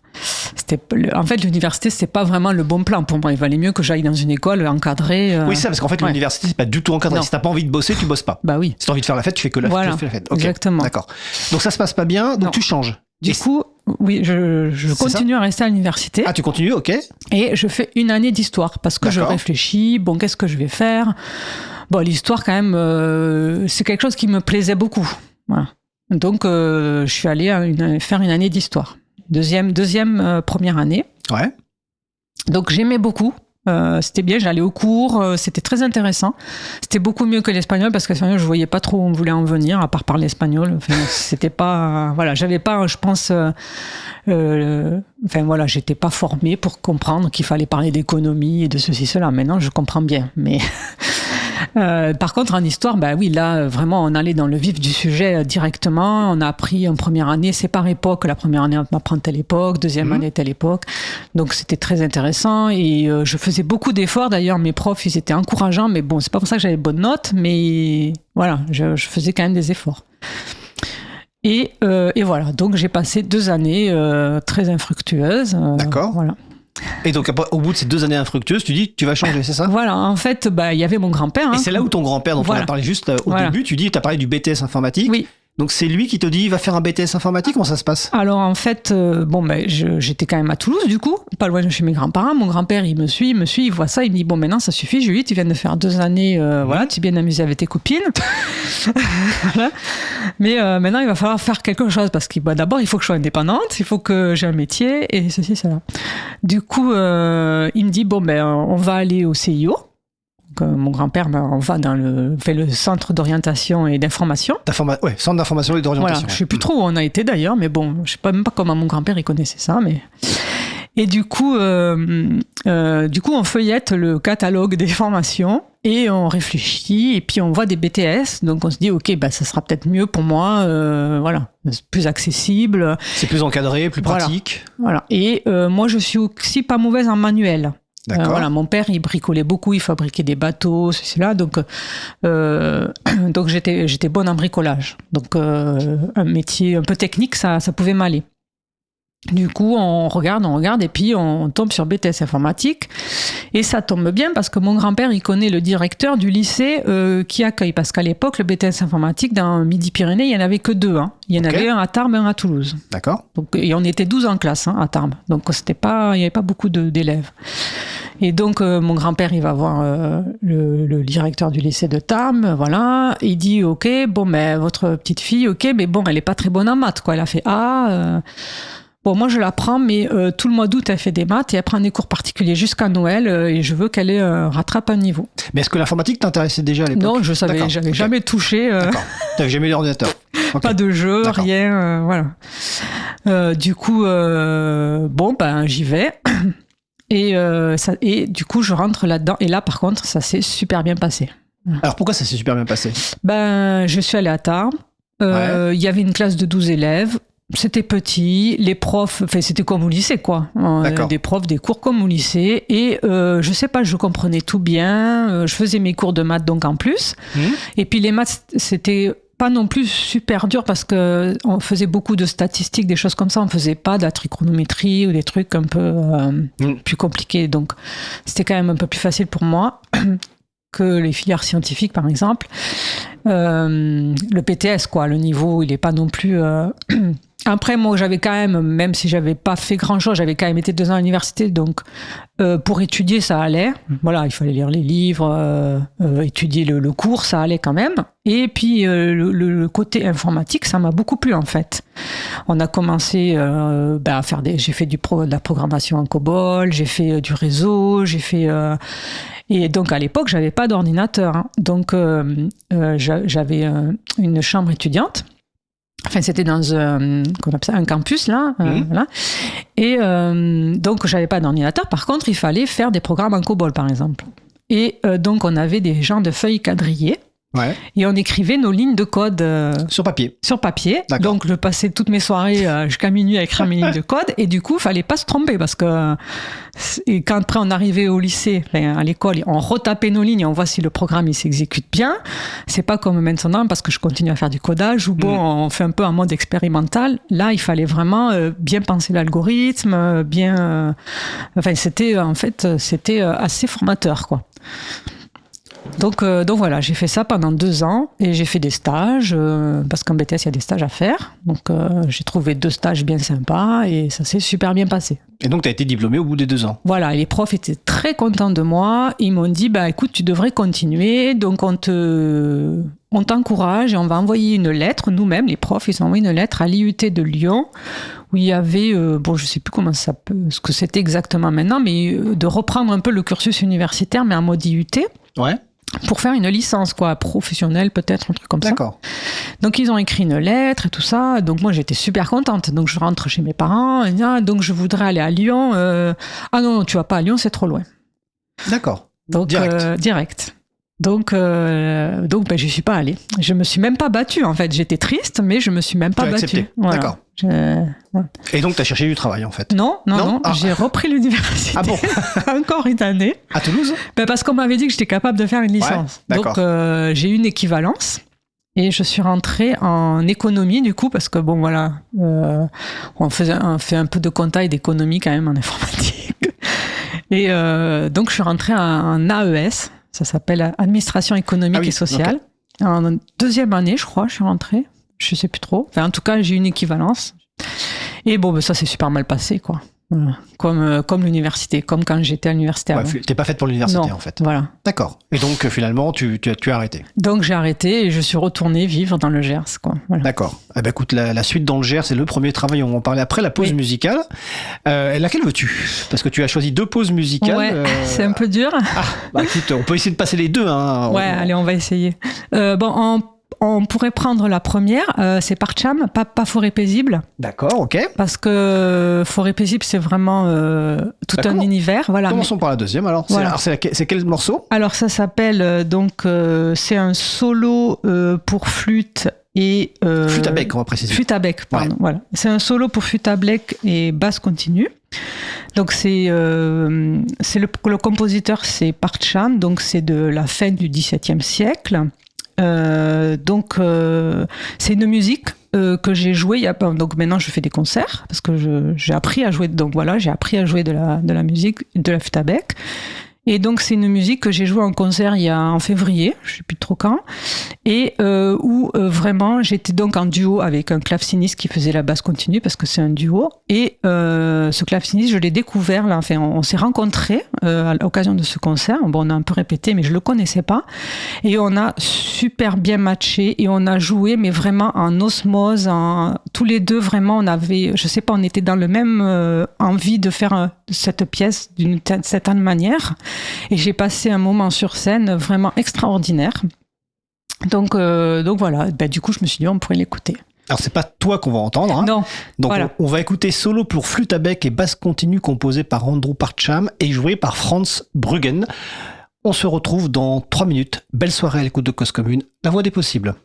Speaker 3: En fait, l'université, c'est pas vraiment le bon plan pour moi. Il valait mieux que j'aille dans une école encadrée.
Speaker 2: Oui, ça, parce qu'en fait, l'université, c'est pas du tout encadré. Non. Si t'as pas envie de bosser, tu bosses pas.
Speaker 3: Bah oui.
Speaker 2: Si t'as envie de faire la fête, tu fais que la fête. Okay.
Speaker 3: Exactement.
Speaker 2: D'accord. Donc ça se passe pas bien, donc tu changes.
Speaker 3: Du coup, oui, je continue à rester à l'université.
Speaker 2: Ah, tu continues, ok.
Speaker 3: Et je fais une année d'histoire parce que je réfléchis, bon, qu'est-ce que je vais faire? Bon, l'histoire, quand même, c'est quelque chose qui me plaisait beaucoup. Voilà. Donc, je suis allée faire une année d'histoire. Deuxième première année.
Speaker 2: Ouais.
Speaker 3: Donc, j'aimais beaucoup. C'était bien, j'allais au cours, c'était très intéressant. C'était beaucoup mieux que l'espagnol parce que l'espagnol, je voyais pas trop où on voulait en venir, à part parler espagnol. Enfin, c'était pas, voilà, j'avais pas, je pense, enfin voilà, j'étais pas formée pour comprendre qu'il fallait parler d'économie et de ceci, cela. Maintenant, je comprends bien, mais par contre, en histoire, bah oui, là, vraiment, on allait dans le vif du sujet directement. On a appris en première année, c'est par époque. La première année, on apprend telle époque, deuxième année, telle époque. Donc, c'était très intéressant et je faisais beaucoup d'efforts. D'ailleurs, mes profs, ils étaient encourageants, mais bon, c'est pas pour ça que j'avais de bonnes notes, mais voilà, je faisais quand même des efforts. Et voilà, donc j'ai passé 2 années très infructueuses.
Speaker 2: D'accord.
Speaker 3: Voilà.
Speaker 2: Et donc, après, au bout de ces 2 années infructueuses, tu dis, tu vas changer, c'est ça?
Speaker 3: Voilà, en fait, il y avait mon grand-père.
Speaker 2: Et c'est là où ton grand-père, dont on a parlé juste au début, tu dis, tu as parlé du BTS informatique.
Speaker 3: Oui.
Speaker 2: Donc, c'est lui qui te dit, va faire un BTS informatique, comment ça se passe?
Speaker 3: Alors, en fait, j'étais quand même à Toulouse, du coup, pas loin de chez mes grands-parents. Mon grand-père, il me suit, il voit ça, il me dit, bon, maintenant, ça suffit, Julie, tu viens de faire 2 années, voilà, tu es bien amusée avec tes copines. Voilà. Mais maintenant, il va falloir faire quelque chose, parce que d'abord, il faut que je sois indépendante, il faut que j'ai un métier, et ceci, cela. Du coup, il me dit, bon, on va aller au CIO. Mon grand-père, on va dans le centre d'orientation et d'information.
Speaker 2: Centre d'information et d'orientation.
Speaker 3: Voilà, je ne sais plus trop où on a été d'ailleurs, mais bon, je ne sais même pas comment mon grand-père il connaissait ça. Mais... Et du coup, on feuillette le catalogue des formations et on réfléchit et puis on voit des BTS. Donc on se dit, ok, ça sera peut-être mieux pour moi, voilà, c'est plus accessible.
Speaker 2: C'est plus encadré, plus pratique.
Speaker 3: Voilà. Et moi, je suis aussi pas mauvaise en manuel. Voilà, mon père, il bricolait beaucoup, il fabriquait des bateaux, ceci, là. Donc j'étais bonne en bricolage. Donc, un métier un peu technique, ça pouvait m'aller. Du coup, on regarde, et puis on tombe sur BTS informatique. Et ça tombe bien parce que mon grand-père, il connaît le directeur du lycée qui accueille. Parce qu'à l'époque, le BTS informatique, dans Midi-Pyrénées, il n'y en avait que 2. Hein. Il y en avait un à Tarbes et un à Toulouse.
Speaker 2: D'accord.
Speaker 3: Donc, et on était 12 en classe à Tarbes. Donc, il n'y avait pas beaucoup d'élèves. Et donc, mon grand-père, il va voir le directeur du lycée de Tarbes, voilà. Il dit, ok, votre petite fille, ok, mais bon, elle n'est pas très bonne en maths, quoi. Elle a fait A. Bon, moi, je la prends, mais tout le mois d'août, elle fait des maths et elle prend des cours particuliers jusqu'à Noël et je veux qu'elle rattrape un niveau.
Speaker 2: Mais est-ce que l'informatique t'intéressait déjà à l'époque?
Speaker 3: Non, je savais, j'avais jamais touché.
Speaker 2: D'accord. T'avais jamais eu d'ordinateur? Okay.
Speaker 3: Pas de jeu, rien, voilà. Du coup, j'y vais. Et du coup, je rentre là-dedans. Et là, par contre, ça s'est super bien passé.
Speaker 2: Alors, pourquoi ça s'est super bien passé?
Speaker 3: Je suis allée à Tarbes. Il y avait une classe de 12 élèves. C'était petit, les profs, c'était comme au lycée, quoi. Des profs, des cours comme au lycée. Et je sais pas, je comprenais tout bien. Je faisais mes cours de maths, donc en plus. Et puis les maths, c'était pas non plus super dur parce que on faisait beaucoup de statistiques, des choses comme ça. On faisait pas de la trigonométrie ou des trucs un peu plus compliqués. Donc, c'était quand même un peu plus facile pour moi que les filières scientifiques, par exemple. Le PTS, quoi. Le niveau, il est pas non plus... Après, moi, j'avais quand même si j'avais pas fait grand-chose, j'avais quand même été 2 ans à l'université, donc pour étudier, ça allait. Voilà, il fallait lire les livres, étudier le cours, ça allait quand même. Et puis, le côté informatique, ça m'a beaucoup plu, en fait. On a commencé à faire j'ai fait de la programmation en COBOL, j'ai fait du réseau, j'ai fait... Et donc, à l'époque, j'avais pas d'ordinateur. Hein. Donc, j'avais une chambre étudiante. Enfin, c'était dans un campus, là. Voilà. Et donc, j'avais pas d'ordinateur. Par contre, il fallait faire des programmes en COBOL, par exemple. Et donc, on avait des genres de feuilles quadrillées.
Speaker 2: Ouais.
Speaker 3: Et on écrivait nos lignes de code
Speaker 2: Sur papier.
Speaker 3: sur papier.
Speaker 2: D'accord.
Speaker 3: Donc, je passais toutes mes soirées jusqu'à minuit à écrire mes lignes de code. Et du coup, il fallait pas se tromper parce que et quand après on arrivait au lycée, à l'école, on retapait nos lignes et on voit si le programme il s'exécute bien. C'est pas comme maintenant parce que je continue à faire du codage ou bon, on fait un peu en mode expérimental. Là, il fallait vraiment bien penser l'algorithme, bien. Enfin, c'était assez formateur, quoi. Donc voilà, j'ai fait ça pendant 2 ans et j'ai fait des stages parce qu'en BTS il y a des stages à faire. Donc j'ai trouvé 2 stages bien sympas et ça s'est super bien passé.
Speaker 2: Et donc, tu as été diplômé au bout des 2 ans.
Speaker 3: Voilà, et les profs étaient très contents de moi. Ils m'ont dit, bah écoute, tu devrais continuer. Donc on t'encourage et on va envoyer une lettre. Nous-mêmes, les profs, ils ont envoyé une lettre à l'IUT de Lyon où il y avait, je sais plus ce que c'était exactement maintenant, mais de reprendre un peu le cursus universitaire, mais en mode IUT.
Speaker 2: Ouais.
Speaker 3: Pour faire une licence, quoi, professionnelle peut-être, un truc comme ça.
Speaker 2: D'accord.
Speaker 3: Donc ils ont écrit une lettre et tout ça. Donc moi j'étais super contente. Donc je rentre chez mes parents. Et, donc je voudrais aller à Lyon. Ah non, tu vas pas à Lyon, c'est trop loin.
Speaker 2: D'accord.
Speaker 3: Donc direct. Donc je suis pas allée. Je me suis même pas battue en fait. J'étais triste, mais je me suis même pas battue.
Speaker 2: Accepté.
Speaker 3: Voilà.
Speaker 2: D'accord.
Speaker 3: Ouais.
Speaker 2: Et donc, tu as cherché du travail, en fait.
Speaker 3: Non.
Speaker 2: Ah.
Speaker 3: J'ai repris l'université.
Speaker 2: Ah bon?
Speaker 3: Encore une année.
Speaker 2: À Toulouse?
Speaker 3: Parce qu'on m'avait dit que j'étais capable de faire une licence.
Speaker 2: Ouais, d'accord.
Speaker 3: Donc j'ai eu une équivalence. Et je suis rentrée en économie, du coup, parce que bon, voilà, on fait un peu de compta et d'économie quand même en informatique. Et donc, je suis rentrée en AES, ça s'appelle Administration économique et sociale. Okay. En 2e année, je crois, je suis rentrée. Je sais plus trop. Enfin, en tout cas, j'ai eu une équivalence. Et bon, ça s'est super mal passé, quoi. Voilà. Comme l'université, comme quand j'étais à l'université avant.
Speaker 2: T'es pas faite pour l'université,
Speaker 3: non,
Speaker 2: en fait.
Speaker 3: Voilà.
Speaker 2: D'accord. Et donc, finalement, tu as arrêté.
Speaker 3: Donc, j'ai arrêté et je suis retournée vivre dans le Gers, quoi. Voilà.
Speaker 2: D'accord. Eh ben, écoute, la suite dans le Gers, c'est le premier travail. On va en parler après la pause musicale. Laquelle veux-tu? Parce que tu as choisi 2 pauses musicales.
Speaker 3: Ouais, c'est un peu dur.
Speaker 2: Écoute, on peut essayer de passer les 2. Hein.
Speaker 3: Ouais, allez, on va essayer. On pourrait prendre la première, c'est Partcham, pas Forêt paisible.
Speaker 2: D'accord, ok.
Speaker 3: Parce que Forêt paisible, c'est vraiment tout un univers. Voilà.
Speaker 2: Commençons par la deuxième alors.
Speaker 3: Voilà.
Speaker 2: C'est quel morceau?
Speaker 3: Alors ça s'appelle, c'est un solo pour flûte et...
Speaker 2: flûte à bec, on va préciser.
Speaker 3: Flûte à bec, pardon. Ouais. Voilà. C'est un solo pour flûte à bec et basse continue. Donc le compositeur, c'est Partcham, donc c'est de la fin du XVIIe siècle. C'est une musique que j'ai jouée donc maintenant je fais des concerts parce que j'ai appris à jouer, donc voilà, j'ai appris à jouer de la musique, de la flûte à bec. Et donc c'est une musique que j'ai jouée en concert en février, je sais plus trop quand, et où vraiment j'étais donc en duo avec un claveciniste qui faisait la basse continue parce que c'est un duo. Et ce claveciniste, je l'ai découvert là. Enfin, on s'est rencontrés à l'occasion de ce concert. Bon, on a un peu répété, mais je le connaissais pas. Et on a super bien matché et on a joué, mais vraiment en osmose, tous les deux vraiment. On avait, je sais pas, on était dans le même envie de faire cette pièce d'une certaine manière. Et j'ai passé un moment sur scène vraiment extraordinaire. Donc voilà, du coup je me suis dit on pourrait l'écouter.
Speaker 2: Alors c'est pas toi qu'on va entendre. Hein.
Speaker 3: Non.
Speaker 2: Donc
Speaker 3: voilà.
Speaker 2: on va écouter solo pour flûte à bec et basse continue composé par Andrew Partcham et joué par Franz Bruggen. On se retrouve dans 3 minutes. Belle soirée à l'écoute de Cause Commune, la voix des possibles.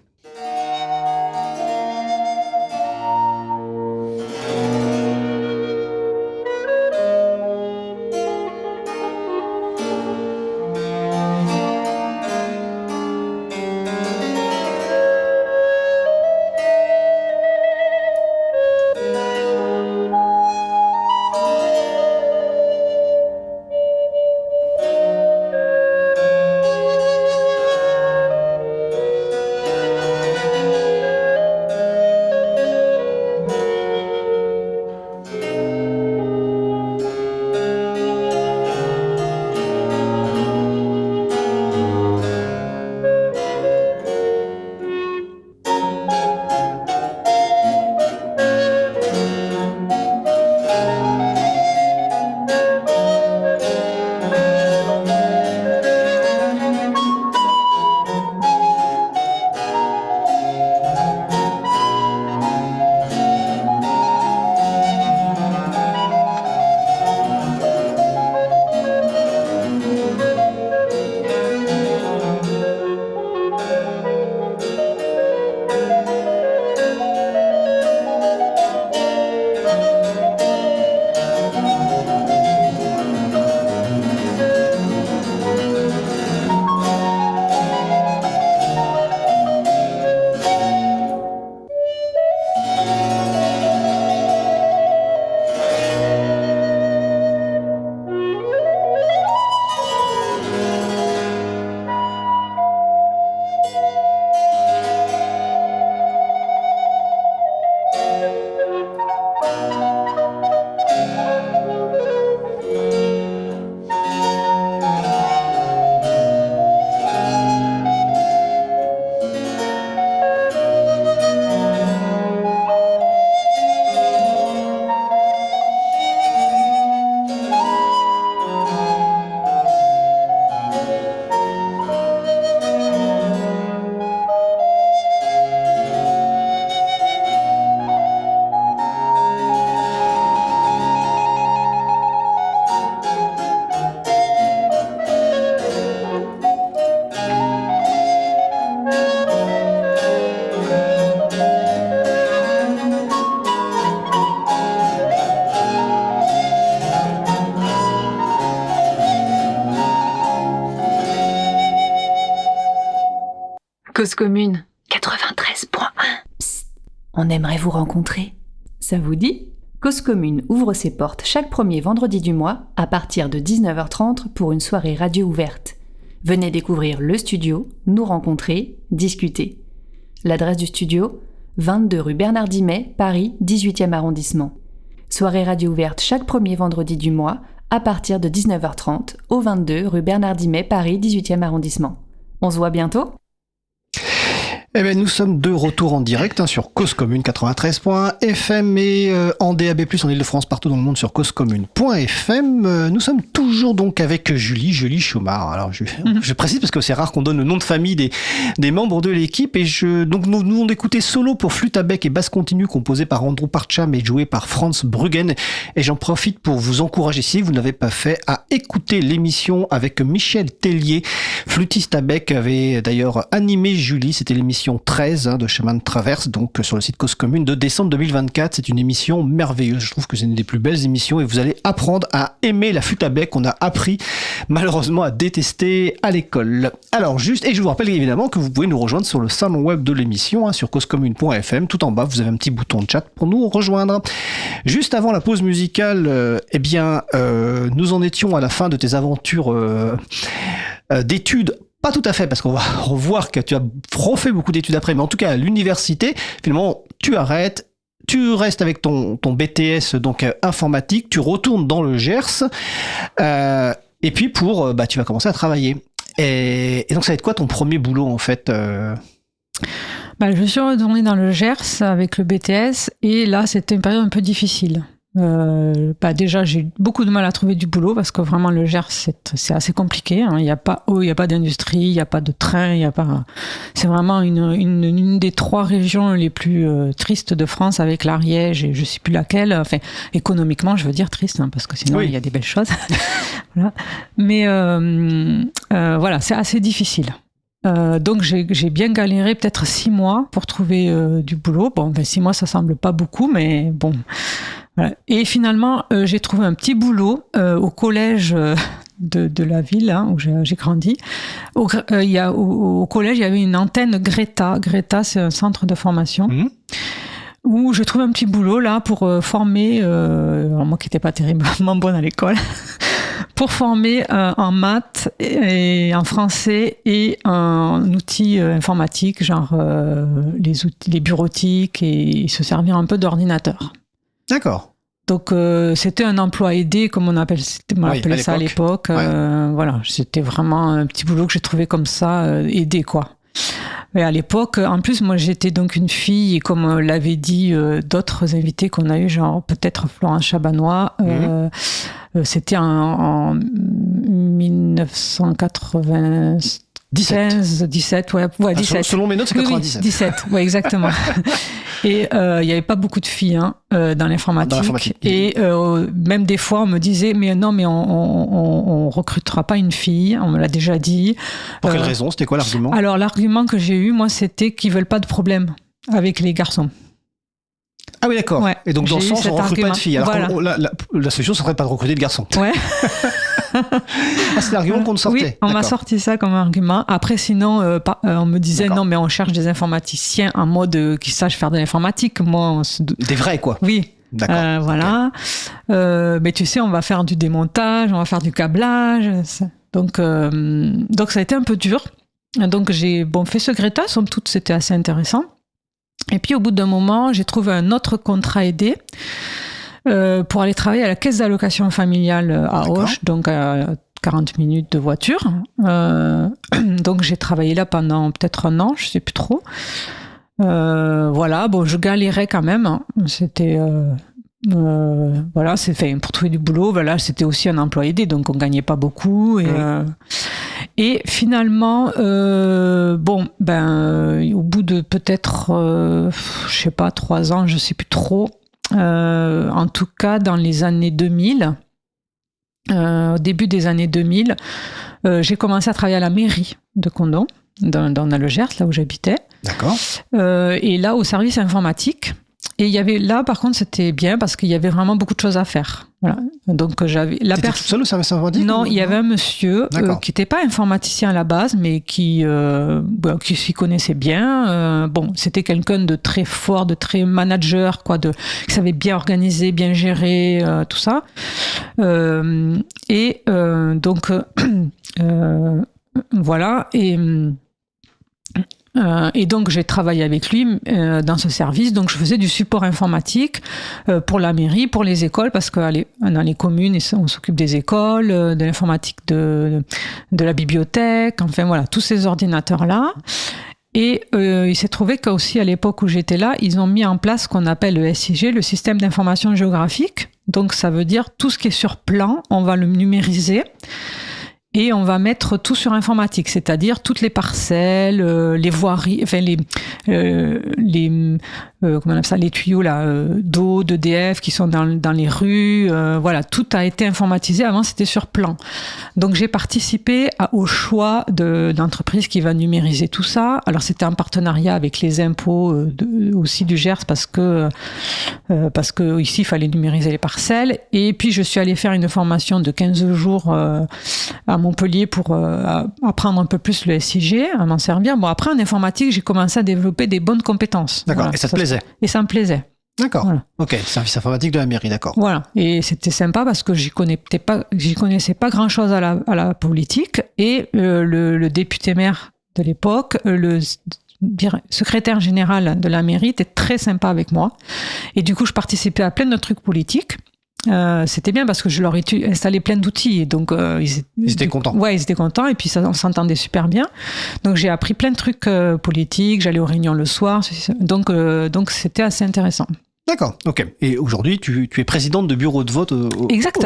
Speaker 1: Cause commune 93.1.
Speaker 4: Psst, on aimerait vous rencontrer. Ça vous dit ? Cause commune ouvre ses portes chaque premier vendredi du mois à partir de 19h30 pour une soirée radio ouverte. Venez découvrir le studio, nous rencontrer, discuter. L'adresse du studio, 22 rue Bernard Dimet, Paris, 18e arrondissement. Soirée radio ouverte chaque premier vendredi du mois à partir de 19h30 au 22 rue Bernard Dimet, Paris, 18e arrondissement. On se voit bientôt ?
Speaker 2: Eh bien, nous sommes de retour en direct sur Cause Commune 93.fm et en DAB+, en Ile-de-France, partout dans le monde sur causecommune.fm. Nous sommes toujours donc avec Julie Chaumard. Alors, je précise parce que c'est rare qu'on donne le nom de famille des membres de l'équipe. Et donc, nous venons d'écouter Solo pour flûte à bec et basse continue, composé par Andrew Parcham et joué par Franz Bruggen. Et j'en profite pour vous encourager, si vous n'avez pas fait, à écouter l'émission avec Michel Tellier, flûtiste à bec, avait d'ailleurs animé Julie. C'était l'émission 13 de Chemin de Traverse, donc sur le site Cause Commune de décembre 2024. C'est une émission merveilleuse. Je trouve que c'est une des plus belles émissions et vous allez apprendre à aimer la flûte à bec qu'on a appris malheureusement à détester à l'école. Alors juste, et je vous rappelle évidemment que vous pouvez nous rejoindre sur le salon web de l'émission, sur causecommune.fm. Tout en bas, vous avez un petit bouton de chat pour nous rejoindre. Juste avant la pause musicale, nous en étions à la fin de tes aventures d'études. Pas tout à fait, parce qu'on va revoir que tu as refait beaucoup d'études après, mais en tout cas à l'université, finalement, tu arrêtes, tu restes avec ton BTS donc informatique, tu retournes dans le Gers, et puis tu vas commencer à travailler. Et donc ça va être quoi ton premier boulot en fait
Speaker 3: Je suis retournée dans le Gers avec le BTS, et là c'était une période un peu difficile. Déjà j'ai eu beaucoup de mal à trouver du boulot parce que vraiment le Gers c'est assez compliqué, hein. Il n'y a pas eau, il n'y a pas d'industrie, il n'y a pas de train, c'est vraiment une des 3 régions les plus tristes de France, avec l'Ariège et je sais plus laquelle, enfin économiquement je veux dire triste, hein, parce que sinon il y a des belles choses. Voilà. Mais voilà, c'est assez difficile. Donc j'ai bien galéré peut-être 6 mois pour trouver du boulot. 6 mois ça semble pas beaucoup, mais bon. Voilà. Et finalement, j'ai trouvé un petit boulot au collège de la ville où j'ai grandi. Au collège, il y avait une antenne Greta. Greta, c'est un centre de formation. Où j'ai trouvé un petit boulot là pour former, moi qui n'étais pas terriblement bonne à l'école, pour former en maths et en français et en outils informatiques, genre les bureautiques, et se servir un peu d'ordinateur.
Speaker 2: D'accord.
Speaker 3: Donc c'était un emploi aidé, comme on appelait ça à l'époque. Voilà, c'était vraiment un petit boulot que j'ai trouvé comme ça, aidé quoi. Et à l'époque, en plus, moi j'étais donc une fille, et comme l'avaient dit d'autres invités qu'on a eu, genre peut-être Florence Chabanois, c'était en 1997, ouais, 17.
Speaker 2: Selon mes notes, c'est 97.
Speaker 3: Oui, 17, ouais, exactement. Et il n'y avait pas beaucoup de filles dans l'informatique. Et même des fois, on me disait, mais non, mais on recrutera pas une fille, on me l'a déjà dit.
Speaker 2: Pour quelle raison ? C'était quoi l'argument ?
Speaker 3: Alors, l'argument que j'ai eu, moi, c'était qu'ils veulent pas de problème avec les garçons.
Speaker 2: Ah oui, d'accord.
Speaker 3: Ouais,
Speaker 2: et donc, dans le sens, on ne recrute pas de filles. Alors,
Speaker 3: voilà.
Speaker 2: la solution, ce serait pas de recruter de garçons.
Speaker 3: Ouais.
Speaker 2: C'est l'argument qu'on te sortait.
Speaker 3: Oui, on m'a sorti ça comme argument. Après, sinon, on me disait, non, mais on cherche des informaticiens en mode qui sachent faire de l'informatique. Moi,
Speaker 2: des vrais, quoi.
Speaker 3: Oui.
Speaker 2: D'accord.
Speaker 3: Voilà. Okay. Mais tu sais, on va faire du démontage, on va faire du câblage. Donc ça a été un peu dur. Donc, j'ai fait ce Greta. Somme toute, c'était assez intéressant. Et puis, au bout d'un moment, j'ai trouvé un autre contrat aidé pour aller travailler à la caisse d'allocation familiale à Auch, donc à 40 minutes de voiture. Donc, j'ai travaillé là pendant peut-être 1 an, je ne sais plus trop. Voilà, je galérais quand même. Hein. C'était... voilà, pour trouver du boulot, voilà, c'était aussi un emploi aidé, donc on gagnait pas beaucoup. Et finalement, au bout de peut-être, je sais pas, 3 ans, je sais plus trop. En tout cas, dans les années 2000, au début des années 2000, j'ai commencé à travailler à la mairie de Condom, dans le Gers, là où j'habitais.
Speaker 2: D'accord.
Speaker 3: Et là, au service informatique. Et il y avait là, par contre, c'était bien parce qu'il y avait vraiment beaucoup de choses à faire. Voilà. Donc j'avais la
Speaker 2: T'étais toute seule au service informatique?
Speaker 3: Non, il y avait un monsieur
Speaker 2: D'accord.
Speaker 3: qui n'était pas informaticien à la base, mais qui s'y connaissait bien. Bon, c'était quelqu'un de très fort, de très manager, quoi, qui savait bien organiser, bien gérer, tout ça. Donc voilà. Et donc j'ai travaillé avec lui dans ce service, donc je faisais du support informatique pour la mairie, pour les écoles, parce que dans les communes on s'occupe des écoles, de l'informatique de la bibliothèque, enfin voilà, tous ces ordinateurs là. Et il s'est trouvé qu'aussi à l'époque où j'étais là, ils ont mis en place ce qu'on appelle le SIG, le système d'information géographique. Donc ça veut dire tout ce qui est sur plan, on va le numériser. Et on va mettre tout sur informatique, c'est-à-dire toutes les parcelles, les voiries, enfin comment on appelle ça, les tuyaux là, d'eau, d'EDF qui sont dans les rues, voilà, tout a été informatisé. Avant, c'était sur plan. Donc j'ai participé au choix d'entreprise qui va numériser tout ça. Alors c'était en partenariat avec les impôts aussi du Gers parce que ici il fallait numériser les parcelles. Et puis je suis allée faire une formation de 15 jours à Montpellier pour apprendre un peu plus le SIG, à m'en servir. Bon, après en informatique, j'ai commencé à développer des bonnes compétences.
Speaker 2: D'accord,
Speaker 3: voilà,
Speaker 2: et ça te plaisait?
Speaker 3: Et ça me plaisait.
Speaker 2: D'accord,
Speaker 3: voilà.
Speaker 2: Ok, service informatique de la mairie, d'accord.
Speaker 3: Voilà, et c'était sympa parce que j'y connaissais pas grand-chose à la politique, et le député maire de l'époque, le secrétaire général de la mairie était très sympa avec moi, et du coup je participais à plein de trucs politiques. C'était bien parce que je leur ai installé plein d'outils, et donc
Speaker 2: Ils étaient contents.
Speaker 3: Ouais, ils étaient contents, et puis on s'entendait super bien. Donc j'ai appris plein de trucs politiques, j'allais aux réunions le soir, donc c'était assez intéressant.
Speaker 2: D'accord, ok. Et aujourd'hui, tu es présidente de bureau de vote au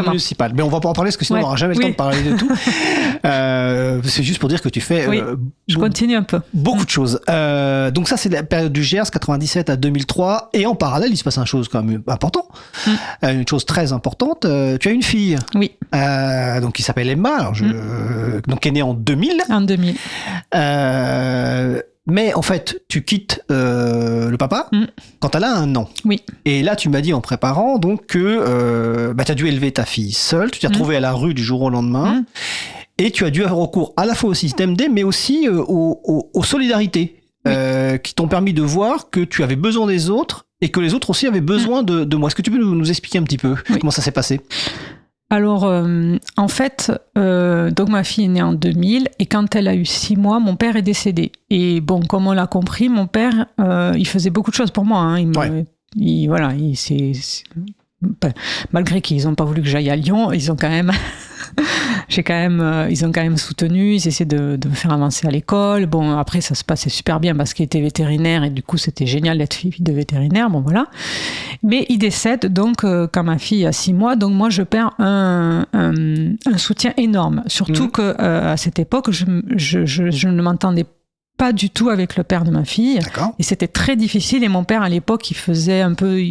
Speaker 2: municipal. Mais on va pas en parler parce que sinon on n'aura jamais le temps de parler de tout. C'est juste pour dire que tu fais
Speaker 3: je continue un peu.
Speaker 2: Beaucoup de choses. Donc ça, c'est la période du Gers, 97 à 2003. Et en parallèle, il se passe une chose quand même importante. Une chose très importante. Tu as une fille.
Speaker 3: Oui.
Speaker 2: Donc qui s'appelle Emma. Alors, donc qui est née en 2000.
Speaker 3: En 2000.
Speaker 2: Mais en fait, tu quittes le papa quand elle a 1 an.
Speaker 3: Oui.
Speaker 2: Et là, tu m'as dit en préparant donc que tu as dû élever ta fille seule, tu t'es retrouvée à la rue du jour au lendemain, et tu as dû avoir recours à la fois au système D, mais aussi aux solidarités qui t'ont permis de voir que tu avais besoin des autres et que les autres aussi avaient besoin de moi. Est-ce que tu peux nous expliquer un petit peu comment ça s'est passé ?
Speaker 3: Alors, en fait, donc ma fille est née en 2000, et quand elle a eu 6 mois, mon père est décédé. Et bon, comme on l'a compris, mon père, il faisait beaucoup de choses pour moi. Hein. Malgré qu'ils n'ont pas voulu que j'aille à Lyon, ils ont quand même soutenu, ils essaient de me faire avancer à l'école. Bon, après, ça se passait super bien parce qu'il était vétérinaire, et du coup, c'était génial d'être fille de vétérinaire. Bon, voilà. Mais il décède, donc, quand ma fille a 6 mois, donc moi, je perds un soutien énorme. Surtout que à cette époque, je ne m'entendais pas du tout avec le père de ma fille.
Speaker 2: D'accord.
Speaker 3: Et c'était très difficile. Et mon père, à l'époque, il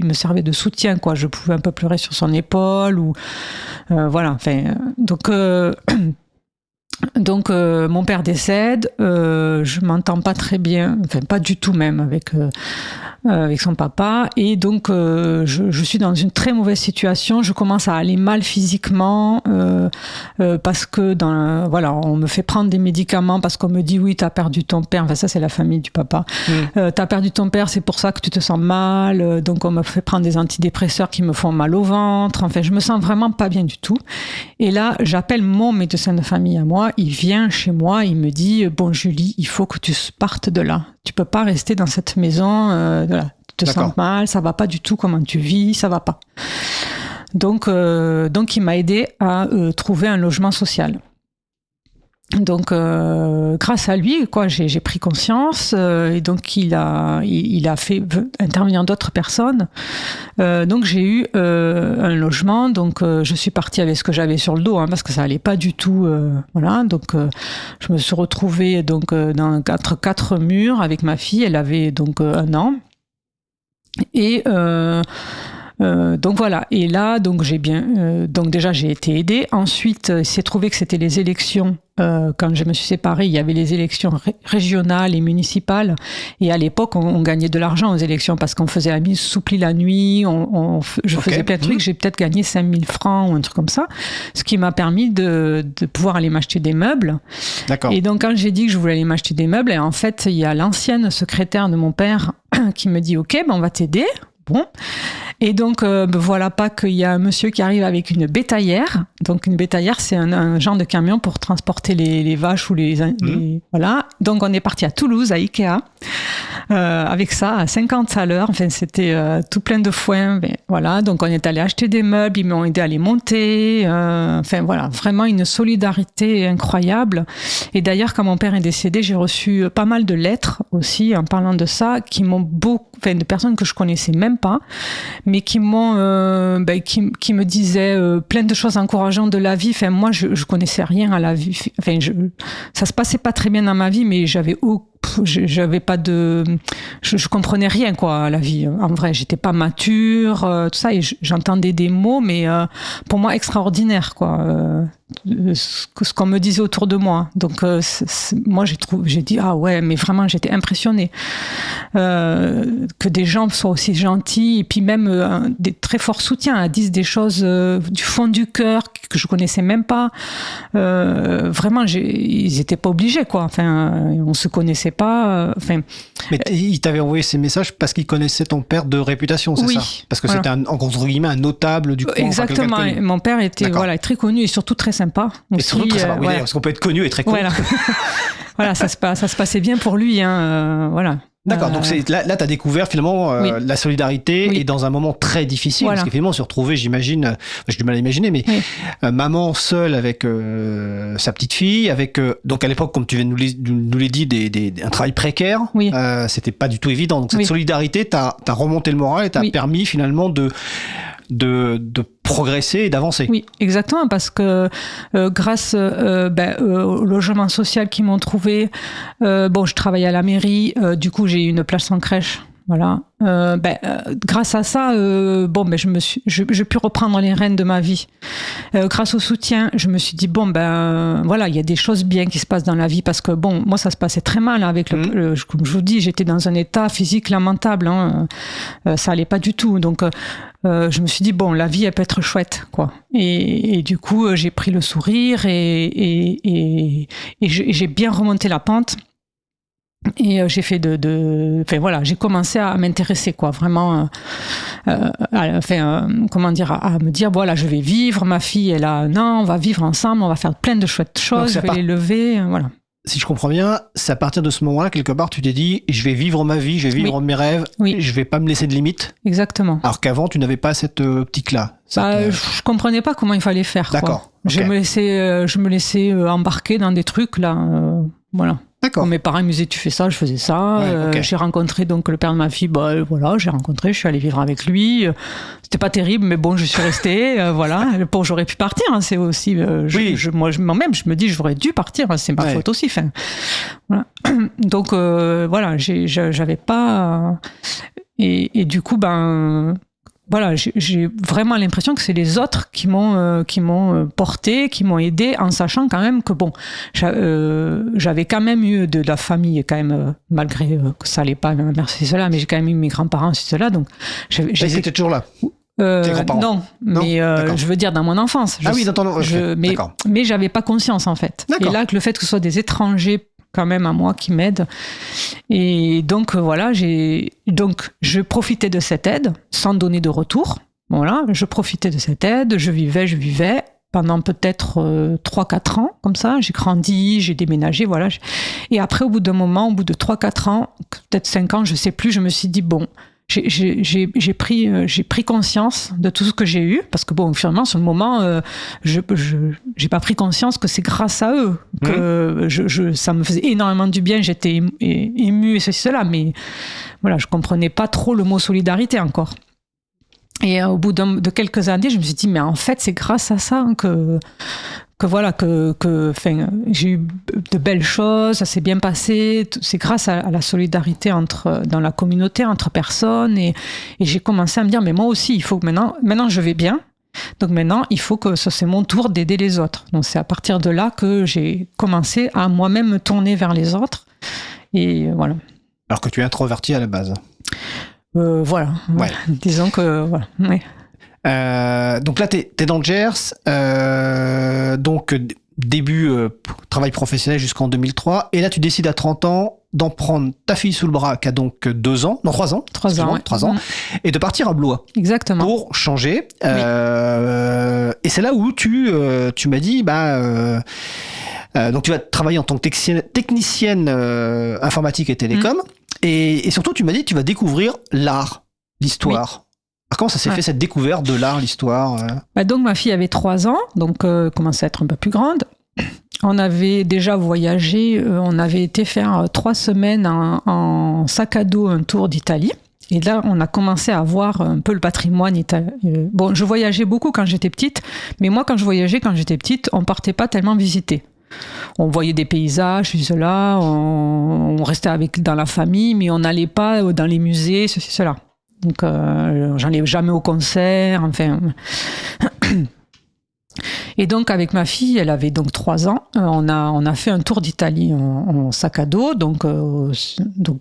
Speaker 3: me servait de soutien, quoi. Je pouvais un peu pleurer sur son épaule, ou voilà. Enfin, donc mon père décède. Je m'entends pas très bien, enfin pas du tout même avec son papa. Et donc je suis dans une très mauvaise situation. Je commence à aller mal physiquement parce que on me fait prendre des médicaments parce qu'on me dit oui, t'as perdu ton père. Enfin ça c'est la famille du papa. T'as perdu ton père, c'est pour ça que tu te sens mal. Donc on me fait prendre des antidépresseurs qui me font mal au ventre. Enfin je me sens vraiment pas bien du tout. Et là j'appelle mon médecin de famille à moi. Il vient chez moi, il me dit bon Julie, il faut que tu partes de là. Tu peux pas rester dans cette maison. Tu te sens mal, ça va pas du tout. Comment tu vis, ça va pas. Donc il m'a aidé à trouver un logement social. Donc grâce à lui, quoi, j'ai pris conscience, et donc il a fait intervenir d'autres personnes. Donc j'ai eu un logement. Donc je suis partie avec ce que j'avais sur le dos, parce que ça allait pas du tout. Voilà. Donc je me suis retrouvée donc entre 4 murs avec ma fille. Elle avait donc 1 an. Et donc voilà. Et là, donc donc déjà j'ai été aidée. Ensuite, il s'est trouvé que c'était les élections quand je me suis séparée, il y avait les élections régionales et municipales. Et à l'époque, on gagnait de l'argent aux élections parce qu'on faisait la mise sous pli la nuit. Je faisais plein de trucs. J'ai peut-être gagné 5 000 francs ou un truc comme ça. Ce qui m'a permis de pouvoir aller m'acheter des meubles. D'accord. Et donc, quand j'ai dit que je voulais aller m'acheter des meubles, et en fait, il y a l'ancienne secrétaire de mon père qui me dit « Ok, ben on va t'aider. » Bon. Et donc, voilà pas qu'il y a un monsieur qui arrive avec une bétaillère. Donc, une bétaillère, c'est un genre de camion pour transporter les vaches ou les voilà. Donc, on est parti à Toulouse, à Ikea, avec ça, à 50 à l'heure. Enfin, c'était tout plein de foin. Mais, voilà. Donc, on est allé acheter des meubles. Ils m'ont aidé à les monter. Enfin, voilà. Vraiment une solidarité incroyable. Et d'ailleurs, quand mon père est décédé, j'ai reçu pas mal de lettres aussi, en parlant de ça, qui m'ont de personnes que je connaissais même pas, mais qui m'ont, qui me disaient plein de choses encourageantes de la vie. Enfin, moi, je connaissais rien à la vie. Enfin, ça se passait pas très bien dans ma vie, mais j'avais pas de, je comprenais rien quoi à la vie. En vrai, j'étais pas mature, tout ça, et j'entendais des mots, mais pour moi extraordinaires quoi. Ce qu'on me disait autour de moi. Donc moi j'ai dit ah ouais, mais vraiment j'étais impressionnée que des gens soient aussi gentils, et puis même des très forts soutiens, disent des choses du fond du cœur que je connaissais même pas. Vraiment, ils étaient pas obligés quoi. Enfin, on se connaissait pas. Enfin.
Speaker 2: Mais ils t'avaient envoyé ces messages parce qu'ils connaissaient ton père de réputation, c'est ça? Parce que c'était entre guillemets un notable du coin.
Speaker 3: Exactement. Enfin, mon père était très connu et surtout très sympa.
Speaker 2: Et surtout très sympa. Oui, parce qu'on peut être connu et très connu.
Speaker 3: Voilà, ça se passait bien pour lui. Voilà.
Speaker 2: D'accord, donc là tu as découvert finalement la solidarité, et dans un moment très difficile, parce qu'effectivement se retrouver, j'imagine, j'ai du mal à imaginer, mais maman seule avec sa petite fille, avec donc à l'époque, comme tu viens de nous les dit, un travail précaire, c'était pas du tout évident. Donc cette solidarité t'a remonté le moral et t'a permis finalement de progresser et d'avancer.
Speaker 3: Oui, exactement, parce que grâce au logement social qu'ils m'ont trouvé, je travaillais à la mairie, du coup j'ai eu une place en crèche. Voilà. Grâce à ça, j'ai pu reprendre les rênes de ma vie. Grâce au soutien, je me suis dit voilà, il y a des choses bien qui se passent dans la vie, parce que moi ça se passait très mal avec comme je vous dis, j'étais dans un état physique lamentable. Ça allait pas du tout. Donc je me suis dit la vie elle peut être chouette quoi. Et du coup j'ai pris le sourire et j'ai bien remonté la pente. Et j'ai fait j'ai commencé à m'intéresser quoi, vraiment à me dire voilà, je vais vivre, ma fille est là, non, on va vivre ensemble, on va faire plein de chouettes choses, je vais les lever, voilà.
Speaker 2: Si je comprends bien, c'est à partir de ce moment-là, quelque part, tu t'es dit, je vais vivre ma vie, je vais vivre mes rêves, je vais pas me laisser de limites.
Speaker 3: Exactement.
Speaker 2: Alors qu'avant, tu n'avais pas cette optique-là.
Speaker 3: Je comprenais pas comment il fallait faire.
Speaker 2: D'accord.
Speaker 3: Okay. Je me laissais embarquer dans des trucs là, voilà.
Speaker 2: D'accord.
Speaker 3: Quand mes parents me disaient tu fais ça, je faisais ça. J'ai rencontré donc le père de ma fille. Je suis allée vivre avec lui. C'était pas terrible, mais je suis restée. Voilà. J'aurais pu partir. C'est aussi. Moi-même, je me dis j'aurais dû partir. C'est ma faute aussi. Enfin, voilà. Donc j'avais pas. Et du coup voilà, j'ai vraiment l'impression que c'est les autres qui m'ont porté, qui m'ont aidé, en sachant quand même que j'avais quand même eu de la famille quand même, malgré que ça allait pas, merci cela, mais j'ai quand même eu mes grands-parents, c'est cela, donc
Speaker 2: ils étaient toujours là. Tes grands-parents?
Speaker 3: Non, mais je veux dire dans mon enfance. Mais j'avais pas conscience en fait. D'accord. Et là, que le fait que ce soit des étrangers quand même à moi qui m'aide, et donc je profitais de cette aide sans donner de retour. Voilà, je profitais de cette aide, je vivais pendant peut-être 3-4 ans comme ça, j'ai grandi, j'ai déménagé, voilà. Et après, au bout d'un moment, au bout de 3-4 ans, peut-être 5 ans, je sais plus, je me suis dit j'ai pris conscience de tout ce que j'ai eu, parce que finalement sur le moment j'ai pas pris conscience que c'est grâce à eux que ça me faisait énormément du bien, j'étais émue et ceci cela, mais voilà, je comprenais pas trop le mot solidarité encore. Et au bout de quelques années, je me suis dit mais en fait c'est grâce à ça que j'ai eu de belles choses, ça s'est bien passé, c'est grâce à la solidarité dans la communauté, entre personnes, et j'ai commencé à me dire mais moi aussi il faut que maintenant je vais bien, Donc maintenant, il faut que c'est mon tour d'aider les autres. Donc c'est à partir de là que j'ai commencé à moi-même me tourner vers les autres. Et voilà.
Speaker 2: Alors que tu es introverti à la base.
Speaker 3: Voilà.
Speaker 2: Ouais.
Speaker 3: Disons que voilà. Ouais.
Speaker 2: Donc là, t'es dans le Gers. Donc début travail professionnel jusqu'en 2003. Et là, tu décides à 30 ans d'en prendre ta fille sous le bras, qui a donc 3 ans.
Speaker 3: 3 ans, ouais.
Speaker 2: 3 ans. Et de partir à Blois.
Speaker 3: Exactement.
Speaker 2: Pour changer.
Speaker 3: Oui.
Speaker 2: Et c'est là où tu m'as dit, donc tu vas travailler en tant que technicienne informatique et télécom. Et surtout, tu m'as dit, tu vas découvrir l'art, l'histoire.
Speaker 3: Oui.
Speaker 2: Alors, comment ça s'est fait, cette découverte de l'art, l'histoire
Speaker 3: Donc ma fille avait 3 ans, donc commençait à être un peu plus grande. On avait déjà voyagé, on avait été faire 3 semaines en sac à dos un tour d'Italie. Et là, on a commencé à voir un peu le patrimoine italien. Bon, je voyageais beaucoup quand j'étais petite, mais moi, quand j'étais petite, on partait pas tellement visiter. On voyait des paysages, cela, on restait dans la famille, mais on n'allait pas dans les musées, ceci, cela. Donc, j'allais jamais au concert, enfin... Et donc avec ma fille, elle avait donc 3 ans, on a fait un tour d'Italie en sac à dos, donc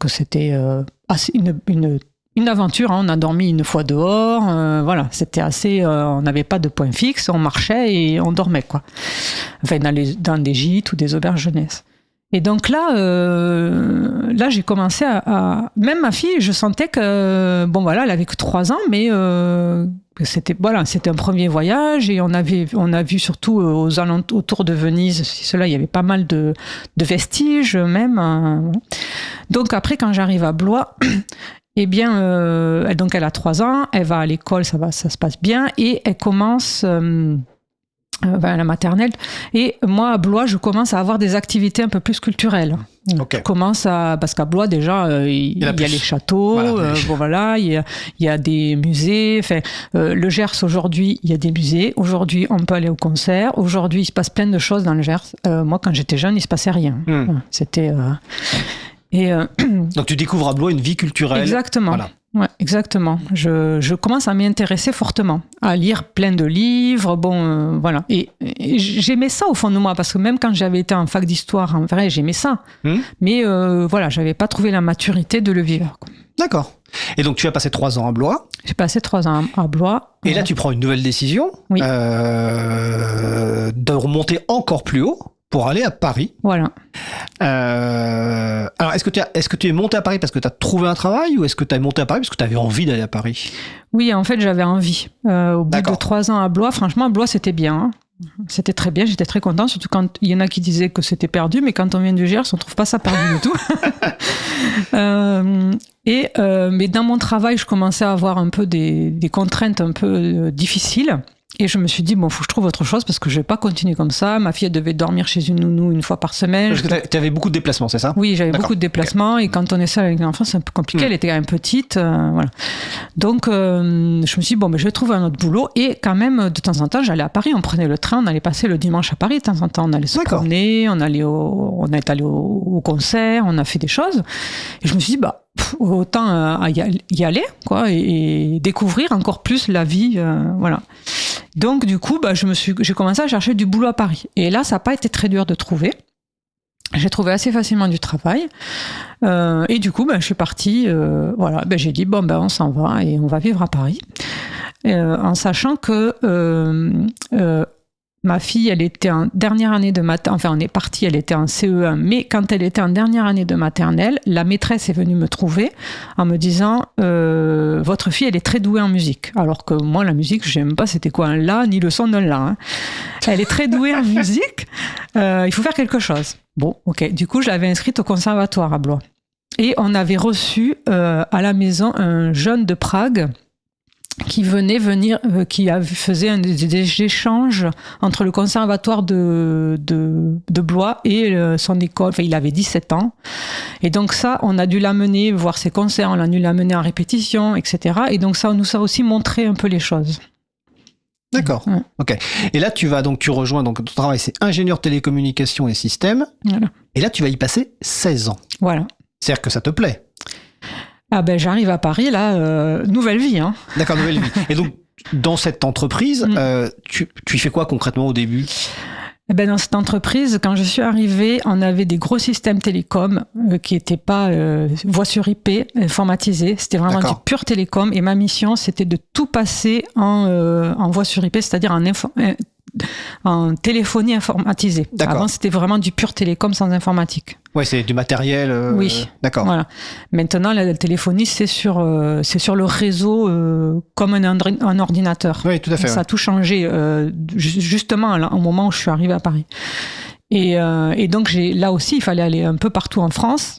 Speaker 3: c'était assez une aventure, hein. On a dormi une fois dehors, voilà, c'était assez, on n'avait pas de point fixe, on marchait et on dormait quoi, enfin dans des gîtes ou des auberges jeunesse. Et donc là j'ai commencé à... Même ma fille, je sentais que, bon voilà, elle avait que 3 ans, mais c'était un premier voyage et on a vu surtout autour de Venise, il y avait pas mal de vestiges même. Donc après, quand j'arrive à Blois, eh bien, donc elle a 3 ans, elle va à l'école, ça se passe bien, et elle commence... à la maternelle. Et moi, à Blois, je commence à avoir des activités un peu plus culturelles.
Speaker 2: Okay.
Speaker 3: Parce qu'à Blois, déjà, il y a les châteaux, voilà, il y a des musées. Enfin, le Gers, aujourd'hui, il y a des musées. Aujourd'hui, on peut aller au concert. Aujourd'hui, il se passe plein de choses dans le Gers. Moi, quand j'étais jeune, il se passait rien. C'était...
Speaker 2: Donc, tu découvres à Blois une vie culturelle.
Speaker 3: Exactement.
Speaker 2: Voilà.
Speaker 3: Ouais, exactement. Je commence à m'y intéresser fortement, à lire plein de livres, voilà. Et j'aimais ça au fond de moi, parce que même quand j'avais été en fac d'histoire, en vrai, j'aimais ça. Mais voilà, j'avais pas trouvé la maturité de le vivre, quoi.
Speaker 2: D'accord. Et donc, tu as passé 3 ans à Blois.
Speaker 3: J'ai passé 3 ans à Blois.
Speaker 2: Et là, tu prends une nouvelle décision,
Speaker 3: oui.
Speaker 2: De remonter encore plus haut pour aller à Paris.
Speaker 3: Voilà.
Speaker 2: Alors, est-ce que tu es monté à Paris parce que tu as trouvé un travail, ou est-ce que tu es monté à Paris parce que tu avais envie d'aller à Paris ?
Speaker 3: Oui, en fait, j'avais envie. Au bout de 3 ans à Blois, franchement, Blois, c'était bien. Hein. C'était très bien, j'étais très contente, surtout quand il y en a qui disaient que c'était perdu, mais quand on vient du Gers, on trouve pas ça perdu du tout. Mais dans mon travail, je commençais à avoir un peu des contraintes un peu difficiles. Et je me suis dit, faut que je trouve autre chose, parce que je vais pas continuer comme ça. Ma fille, elle devait dormir chez une nounou une fois par semaine.
Speaker 2: Parce que tu avais beaucoup de déplacements, c'est ça ?
Speaker 3: Oui, j'avais beaucoup de déplacements. Et quand on est seul avec un enfant, c'est un peu compliqué. Elle était quand même petite. Voilà. Donc, je me suis dit, je vais trouver un autre boulot. Et quand même, de temps en temps, j'allais à Paris. On prenait le train, on allait passer le dimanche à Paris. De temps en temps, on allait se promener, on est allé au concert, on a fait des choses. Et je me suis dit, autant y aller, quoi, et découvrir encore plus la vie, voilà. Donc du coup, j'ai commencé à chercher du boulot à Paris. Et là, ça n'a pas été très dur de trouver. J'ai trouvé assez facilement du travail. Et du coup, je suis partie. Voilà, j'ai dit on s'en va et on va vivre à Paris, en sachant que ma fille, elle était en dernière année de maternelle, enfin on est parti, elle était en CE1, mais quand elle était en dernière année de maternelle, la maîtresse est venue me trouver en me disant votre fille, elle est très douée en musique. Alors que moi, la musique, je ne sais même pas c'était quoi un la, ni le son d'un la. Hein. Elle est très douée en musique, il faut faire quelque chose. Bon, ok. Du coup, je l'avais inscrite au conservatoire à Blois. Et on avait reçu à la maison un jeune de Prague qui faisait des échanges entre le conservatoire de Blois et son école. Enfin, il avait 17 ans. Et donc ça, on a dû l'amener voir ses concerts, on a dû l'amener en répétition, etc. Et donc ça, on nous a aussi montré un peu les choses.
Speaker 2: D'accord. Ouais. Ok. Et là, tu rejoins, donc ton travail, c'est ingénieur télécommunications et systèmes. Voilà. Et là, tu vas y passer 16 ans.
Speaker 3: Voilà.
Speaker 2: C'est-à-dire que ça te plaît.
Speaker 3: Ah j'arrive à Paris, là, nouvelle vie. Hein.
Speaker 2: D'accord, nouvelle vie. Et donc, Dans cette entreprise, tu y fais quoi concrètement au début ?
Speaker 3: Eh ben, dans cette entreprise, quand je suis arrivée, on avait des gros systèmes télécoms qui n'étaient pas voix sur IP, informatisés. C'était vraiment du pur télécom. Et ma mission, c'était de tout passer en voix sur IP, c'est-à-dire en téléphonie informatisée. Avant, c'était vraiment du pur télécom sans informatique.
Speaker 2: Ouais, c'est du matériel.
Speaker 3: Oui.
Speaker 2: D'accord.
Speaker 3: Voilà. Maintenant, la téléphonie, c'est sur le réseau comme un ordinateur.
Speaker 2: Oui, tout à fait.
Speaker 3: Ça a tout changé justement au moment où je suis arrivée à Paris. Et donc, là aussi, il fallait aller un peu partout en France.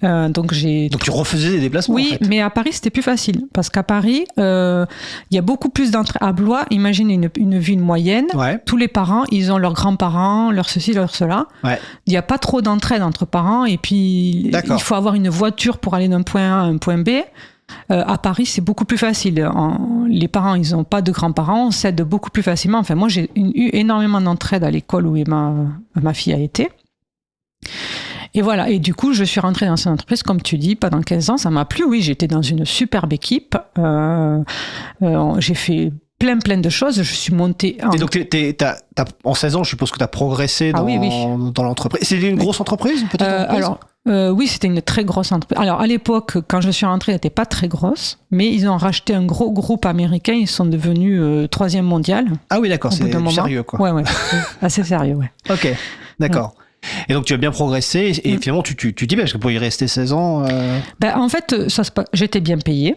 Speaker 3: Donc tu
Speaker 2: refaisais des déplacements?
Speaker 3: Oui, en fait. Mais à Paris c'était plus facile parce qu'à Paris il y a beaucoup plus d'entrées. À Blois, imaginez une ville moyenne, tous les parents ils ont leurs grands-parents, leur ceci, leur cela. Il n'y a pas trop d'entraide entre parents et puis il faut avoir une voiture pour aller d'un point A à un point B. À Paris c'est beaucoup plus facile. Les parents ils n'ont pas de grands-parents, on s'aide beaucoup plus facilement. Enfin moi j'ai eu énormément d'entraide à l'école où ma fille a été. Et voilà, et du coup, je suis rentrée dans cette entreprise, comme tu dis, pendant 15 ans, ça m'a plu, oui, j'étais dans une superbe équipe, j'ai fait plein de choses, je suis montée...
Speaker 2: Et donc, en 16 ans, je suppose que tu as progressé dans l'entreprise. C'est une grosse entreprise, peut-être
Speaker 3: oui, c'était une très grosse entreprise. Alors, à l'époque, quand je suis rentrée, elle n'était pas très grosse, mais ils ont racheté un gros groupe américain, ils sont devenus 3e mondial.
Speaker 2: Ah oui, d'accord, c'est sérieux, quoi.
Speaker 3: Ouais, assez sérieux, ouais.
Speaker 2: Ok, d'accord. Et donc tu as bien progressé et finalement tu dis parce que pour y rester 16 ans...
Speaker 3: En fait, j'étais bien payée.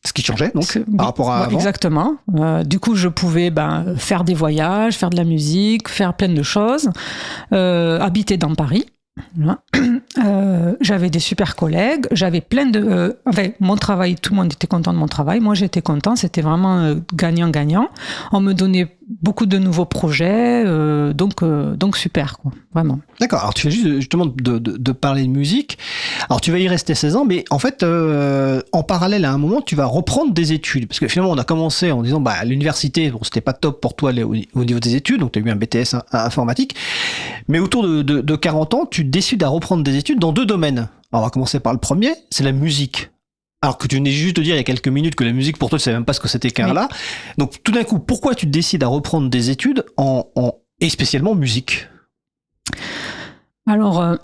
Speaker 2: Ce qui changeait donc par rapport à avant.
Speaker 3: Exactement. Du coup, je pouvais faire des voyages, faire de la musique, faire plein de choses, habiter dans Paris. Voilà. J'avais des super collègues, j'avais plein de... mon travail, tout le monde était content de mon travail, moi j'étais content, c'était vraiment gagnant-gagnant. On me donnait beaucoup de nouveaux projets, donc super, quoi, vraiment.
Speaker 2: D'accord, alors tu fais juste justement de parler de musique. Alors tu vas y rester 16 ans, mais en fait, en parallèle à un moment, tu vas reprendre des études. Parce que finalement, on a commencé en disant, à l'université, c'était pas top pour toi au niveau des études, donc tu as eu un BTS informatique. Mais autour de 40 ans, tu décides à reprendre des études dans 2 domaines. Alors, on va commencer par le premier, c'est la musique. Alors que tu venais juste de dire il y a quelques minutes que la musique, pour toi, tu ne savais même pas ce que c'était qu'un là. Donc, tout d'un coup, pourquoi tu décides à reprendre des études et spécialement musique ?
Speaker 3: Alors,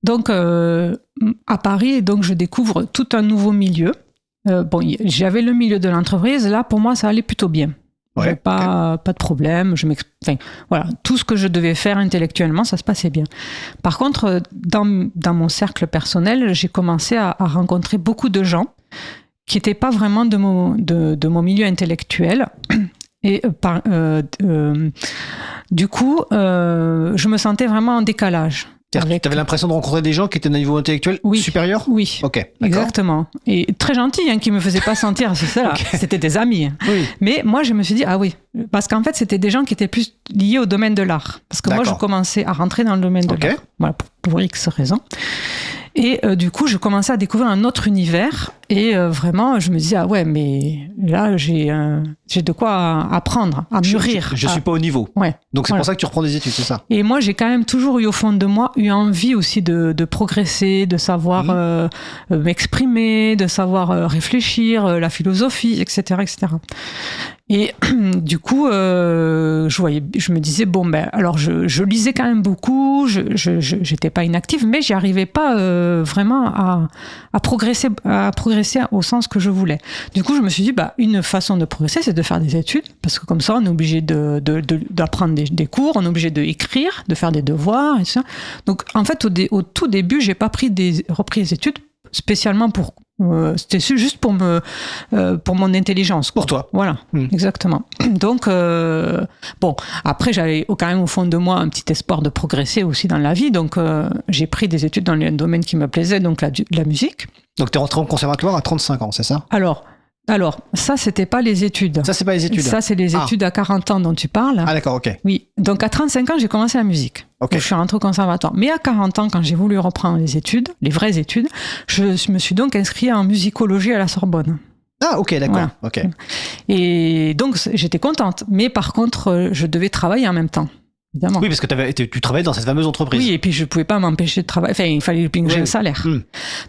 Speaker 3: donc, à Paris, donc, je découvre tout un nouveau milieu. J'avais le milieu de l'entreprise. Là, pour moi, ça allait plutôt bien. J'avais pas de problème. Voilà, tout ce que je devais faire intellectuellement, ça se passait bien. Par contre, dans mon cercle personnel, j'ai commencé à rencontrer beaucoup de gens qui n'étaient pas vraiment de mon milieu intellectuel. Et du coup, je me sentais vraiment en décalage.
Speaker 2: Tu avais l'impression de rencontrer des gens qui étaient d'un niveau intellectuel supérieur ?
Speaker 3: Oui,
Speaker 2: ok,
Speaker 3: exactement. Et très gentils, qui ne me faisaient pas sentir, c'est ça, c'était des amis.
Speaker 2: Oui.
Speaker 3: Mais moi, je me suis dit, parce qu'en fait, c'était des gens qui étaient plus liés au domaine de l'art. Parce que moi, je commençais à rentrer dans le domaine de l'art, voilà, pour X raisons. Et du coup, je commençais à découvrir un autre univers. Et vraiment, je me disais, mais là, j'ai de quoi apprendre, à mûrir.
Speaker 2: Je suis pas au niveau.
Speaker 3: Ouais.
Speaker 2: Donc, c'est pour ça que tu reprends des études, c'est ça ?
Speaker 3: Et moi, j'ai quand même toujours eu au fond de moi, envie aussi de progresser, de savoir m'exprimer, de savoir réfléchir, la philosophie, etc., etc. Et du coup, je me disais, alors je lisais quand même beaucoup, j'étais pas inactive, mais j'y arrivais pas vraiment à progresser au sens que je voulais. Du coup, je me suis dit, une façon de progresser, c'est de faire des études, parce que comme ça, on est obligé d'apprendre des cours, on est obligé d'écrire, de faire des devoirs, et tout ça. Donc, en fait, au tout début, j'ai pas repris des études spécialement pour... c'était juste pour mon intelligence, quoi.
Speaker 2: Pour toi.
Speaker 3: Voilà, exactement. Donc, après, j'avais quand même au fond de moi un petit espoir de progresser aussi dans la vie. Donc, j'ai pris des études dans un domaine qui me plaisait, donc la musique.
Speaker 2: Donc, tu es rentré en conservatoire à 35 ans, c'est ça ?
Speaker 3: Alors, ça, c'était pas les études.
Speaker 2: Ça, c'est pas les études.
Speaker 3: Ça, c'est les études à 40 ans dont tu parles.
Speaker 2: Ah, d'accord, ok.
Speaker 3: Oui. Donc, à 35 ans, j'ai commencé la musique.
Speaker 2: Ok.
Speaker 3: Donc, je suis rentrée au conservatoire. Mais à 40 ans, quand j'ai voulu reprendre les études, les vraies études, je me suis donc inscrite en musicologie à la Sorbonne.
Speaker 2: Ah, ok, d'accord.
Speaker 3: Voilà.
Speaker 2: Ok.
Speaker 3: Et donc, j'étais contente. Mais par contre, je devais travailler en même temps. Évidemment.
Speaker 2: Oui, parce que tu travaillais dans cette fameuse entreprise.
Speaker 3: Oui, et puis je ne pouvais pas m'empêcher de travailler. Enfin, il fallait que j'ai un salaire.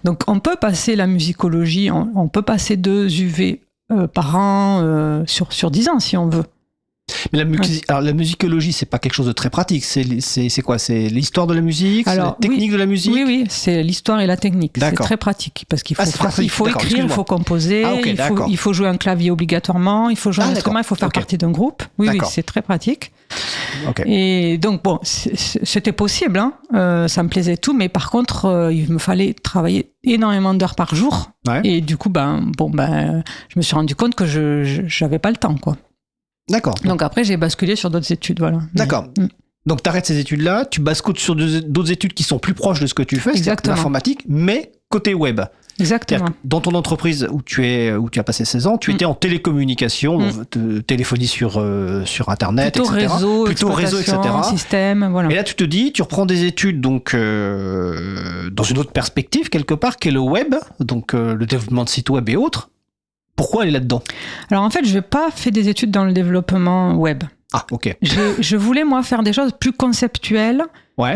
Speaker 3: Donc, on peut passer la musicologie, on peut passer 2 UV par an sur 10 ans, si on veut.
Speaker 2: Mais alors, la musicologie, c'est pas quelque chose de très pratique. C'est quoi? C'est l'histoire de la musique? C'est la technique de la musique?
Speaker 3: Oui, c'est l'histoire et la technique. C'est très pratique parce qu'il faut, il faut écrire, il faut composer, il faut jouer un clavier obligatoirement, il faut jouer un instrument, il faut faire partie d'un groupe. Oui, c'est très pratique. Et donc, bon, c'était possible, hein. Ça me plaisait tout, mais par contre, il me fallait travailler énormément d'heures par jour. Ouais. Et du coup, je me suis rendu compte que je n'avais pas le temps, quoi.
Speaker 2: D'accord.
Speaker 3: Donc après, j'ai basculé sur d'autres études, voilà.
Speaker 2: D'accord. Donc tu arrêtes ces études-là, tu bascules sur d'autres études qui sont plus proches de ce que tu fais, c'est l'informatique, mais côté web.
Speaker 3: Exactement.
Speaker 2: Dans ton entreprise où tu as passé 16 ans, tu étais en télécommunication, téléphonie sur Internet, etc.
Speaker 3: Plutôt réseau, etc. Système, voilà.
Speaker 2: Et là, tu te dis, tu reprends des études donc dans une autre perspective quelque part, qui est le web, donc le développement de sites web et autres. Pourquoi aller là-dedans?
Speaker 3: Alors en fait, je n'ai pas fait des études dans le développement web.
Speaker 2: Ah, ok.
Speaker 3: Je voulais, moi, faire des choses plus conceptuelles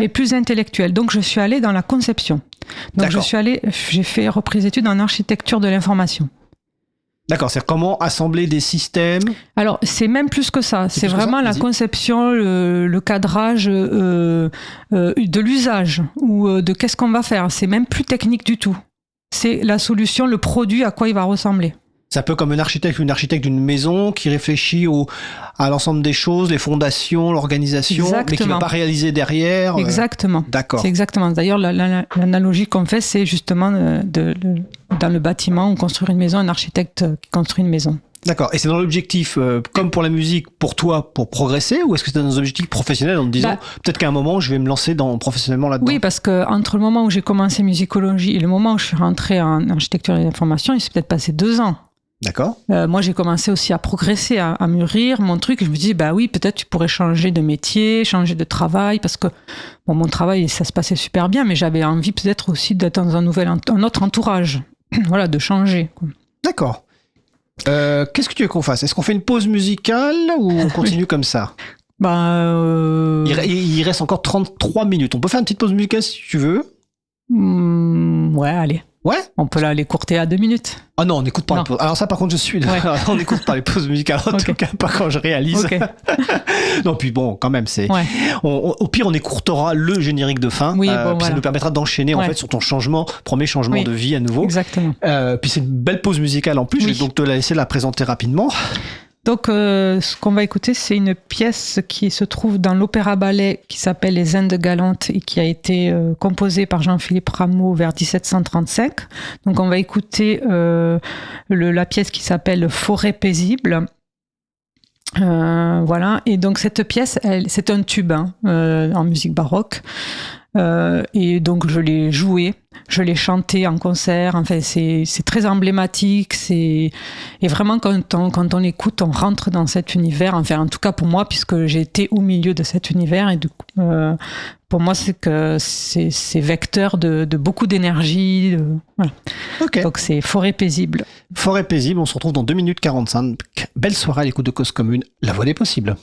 Speaker 3: et plus intellectuelles. Donc, je suis allée dans la conception. Donc, j'ai repris des études en architecture de l'information.
Speaker 2: D'accord, c'est comment assembler des systèmes? Alors,
Speaker 3: c'est même plus que ça. C'est vraiment la conception, le cadrage de l'usage ou de qu'est-ce qu'on va faire. C'est même plus technique du tout. C'est la solution, le produit, à quoi il va ressembler.
Speaker 2: C'est un peu comme un architecte ou une architecte d'une maison qui réfléchit à l'ensemble des choses, les fondations, l'organisation, mais qui ne va pas réaliser derrière.
Speaker 3: Exactement.
Speaker 2: D'accord.
Speaker 3: C'est exactement. D'ailleurs, l'analogie qu'on fait, c'est justement dans le bâtiment, on construit une maison, un architecte qui construit une maison.
Speaker 2: D'accord. Et c'est dans l'objectif, comme pour la musique, pour toi, pour progresser, ou est-ce que c'est dans un objectif professionnel en te disant, peut-être qu'à un moment, je vais me lancer professionnellement là-dedans?
Speaker 3: Oui, parce que entre le moment où j'ai commencé musicologie et le moment où je suis rentrée en architecture et information, il s'est peut-être passé 2 ans.
Speaker 2: D'accord.
Speaker 3: Moi, j'ai commencé aussi à progresser, à mûrir mon truc. Et je me dis, oui, peut-être tu pourrais changer de métier, changer de travail, parce que mon travail, ça se passait super bien, mais j'avais envie peut-être aussi d'être dans un autre entourage. Voilà, de changer.
Speaker 2: D'accord. Qu'est-ce que tu veux qu'on fasse? Est-ce qu'on fait une pause musicale ou on continue comme ça? Il reste encore 33 minutes. On peut faire une petite pause musicale si tu veux.
Speaker 3: Ouais, allez.
Speaker 2: Ouais.
Speaker 3: On peut l'écourter à 2 minutes.
Speaker 2: Ah non, on n'écoute pas les pauses. Alors ça, par contre, je suis... on n'écoute pas les pauses musicales, en tout cas pas quand je réalise. Non, puis bon, quand même, c'est... Ouais. Au pire, on écourtera le générique de fin. Oui, puis ça nous permettra d'enchaîner en fait sur ton premier changement de vie à nouveau.
Speaker 3: Exactement.
Speaker 2: Puis c'est une belle pause musicale en plus. Je vais donc te laisser la présenter rapidement.
Speaker 3: Donc, ce qu'on va écouter, c'est une pièce qui se trouve dans l'opéra-ballet qui s'appelle Les Indes galantes et qui a été composée par Jean-Philippe Rameau vers 1735. Donc, on va écouter la pièce qui s'appelle Forêt paisible. Voilà. Et donc, cette pièce, c'est un tube en musique baroque. Et donc je l'ai joué, je l'ai chanté en concert. Enfin, c'est très emblématique. Et vraiment quand on l'écoute, on rentre dans cet univers. Enfin, en tout cas pour moi, puisque j'ai été au milieu de cet univers. Et du coup, pour moi, c'est vecteur de beaucoup d'énergie. Voilà. Okay. Donc c'est Forêt paisible.
Speaker 2: Forêt paisible. On se retrouve dans 2 minutes 45. Belle soirée à l'écoute de Cause Commune. La voix des possibles.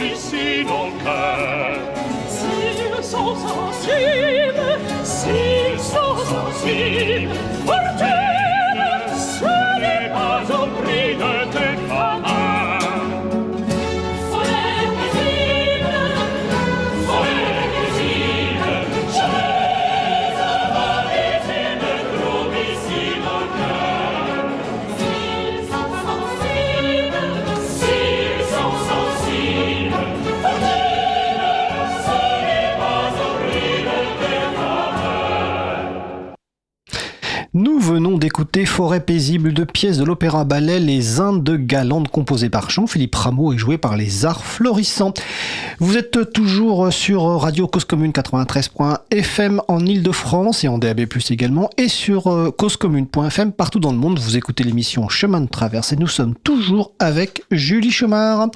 Speaker 5: Ici dans le cœur. S'ils sont sensibles, fortune, ce n'est pas au prix de tes mains. Folle paisible, je les avale et me trouve ici dans le cœur. S'ils sont sensibles,
Speaker 2: Nous venons d'écouter Forêt paisible de pièces de l'opéra-ballet Les Indes de Galande, composé par Jean-Philippe Rameau et joué par les Arts Florissants. Vous êtes toujours sur Radio Cause Commune 93.fm en Ile-de-France et en DAB+, également, et sur causecommune.fm partout dans le monde. Vous écoutez l'émission Chemin de Traverse et nous sommes toujours avec Julie Chemard.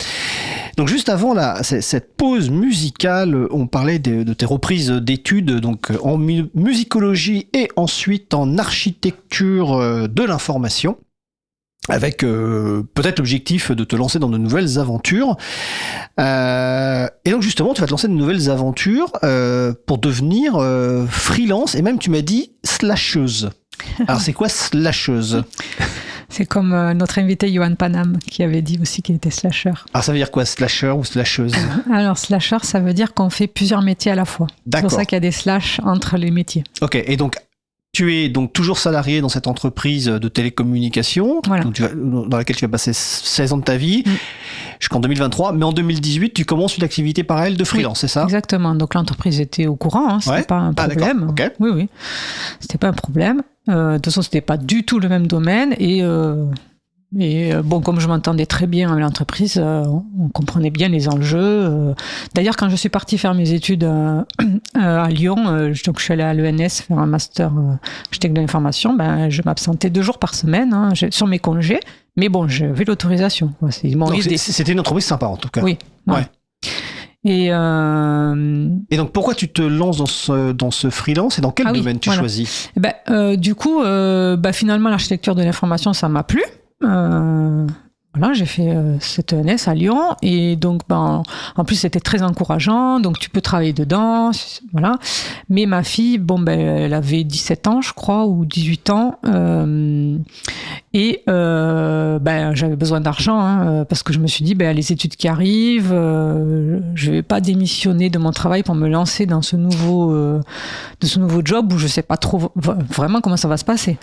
Speaker 2: Donc juste avant cette pause musicale, on parlait de tes reprises d'études, donc en musicologie et ensuite en architecture de l'information, avec peut-être l'objectif de te lancer dans de nouvelles aventures. Et donc justement, tu vas te lancer dans de nouvelles aventures pour devenir freelance, et même tu m'as dit slasheuse. Alors c'est quoi slasheuse ?
Speaker 3: C'est comme notre invité Johan Panam qui avait dit aussi qu'il était slasher.
Speaker 2: Alors ça veut dire quoi, slasher ou slasheuse ?
Speaker 3: Alors slasher, ça veut dire qu'on fait plusieurs métiers à la fois.
Speaker 2: D'accord.
Speaker 3: C'est pour ça qu'il y a des slash entre les métiers.
Speaker 2: Ok, et donc tu es donc toujours salarié dans cette entreprise de télécommunications,
Speaker 3: voilà.
Speaker 2: donc dans laquelle tu vas passer 16 ans de ta vie, jusqu'en 2023, mais en 2018, tu commences une activité parallèle de freelance, c'est ça ?
Speaker 3: Exactement, donc l'entreprise était au courant, c'était pas un problème.
Speaker 2: Okay.
Speaker 3: Oui, c'était pas un problème. De toute façon, c'était pas du tout le même domaine, et bon, comme je m'entendais très bien avec l'entreprise, on comprenait bien les enjeux. D'ailleurs, quand je suis partie faire mes études à Lyon, donc je suis allée à l'ENS faire un master architecte de l'information, je m'absentais 2 jours par semaine sur mes congés, mais bon, j'avais l'autorisation. Ils m'ont aidé.
Speaker 2: C'était une entreprise sympa en tout cas.
Speaker 3: Oui. Ouais. Et
Speaker 2: donc pourquoi tu te lances dans ce freelance et dans quel domaine tu choisis ?
Speaker 3: Du coup, finalement, l'architecture de l'information, ça m'a plu. Voilà, j'ai fait cette ENS à Lyon, et donc en plus c'était très encourageant, donc tu peux travailler dedans, voilà. Mais ma fille, elle avait 17 ans je crois, ou 18 ans, et j'avais besoin d'argent, parce que je me suis dit, les études qui arrivent, je vais pas démissionner de mon travail pour me lancer dans ce nouveau job où je sais pas trop vraiment comment ça va se passer.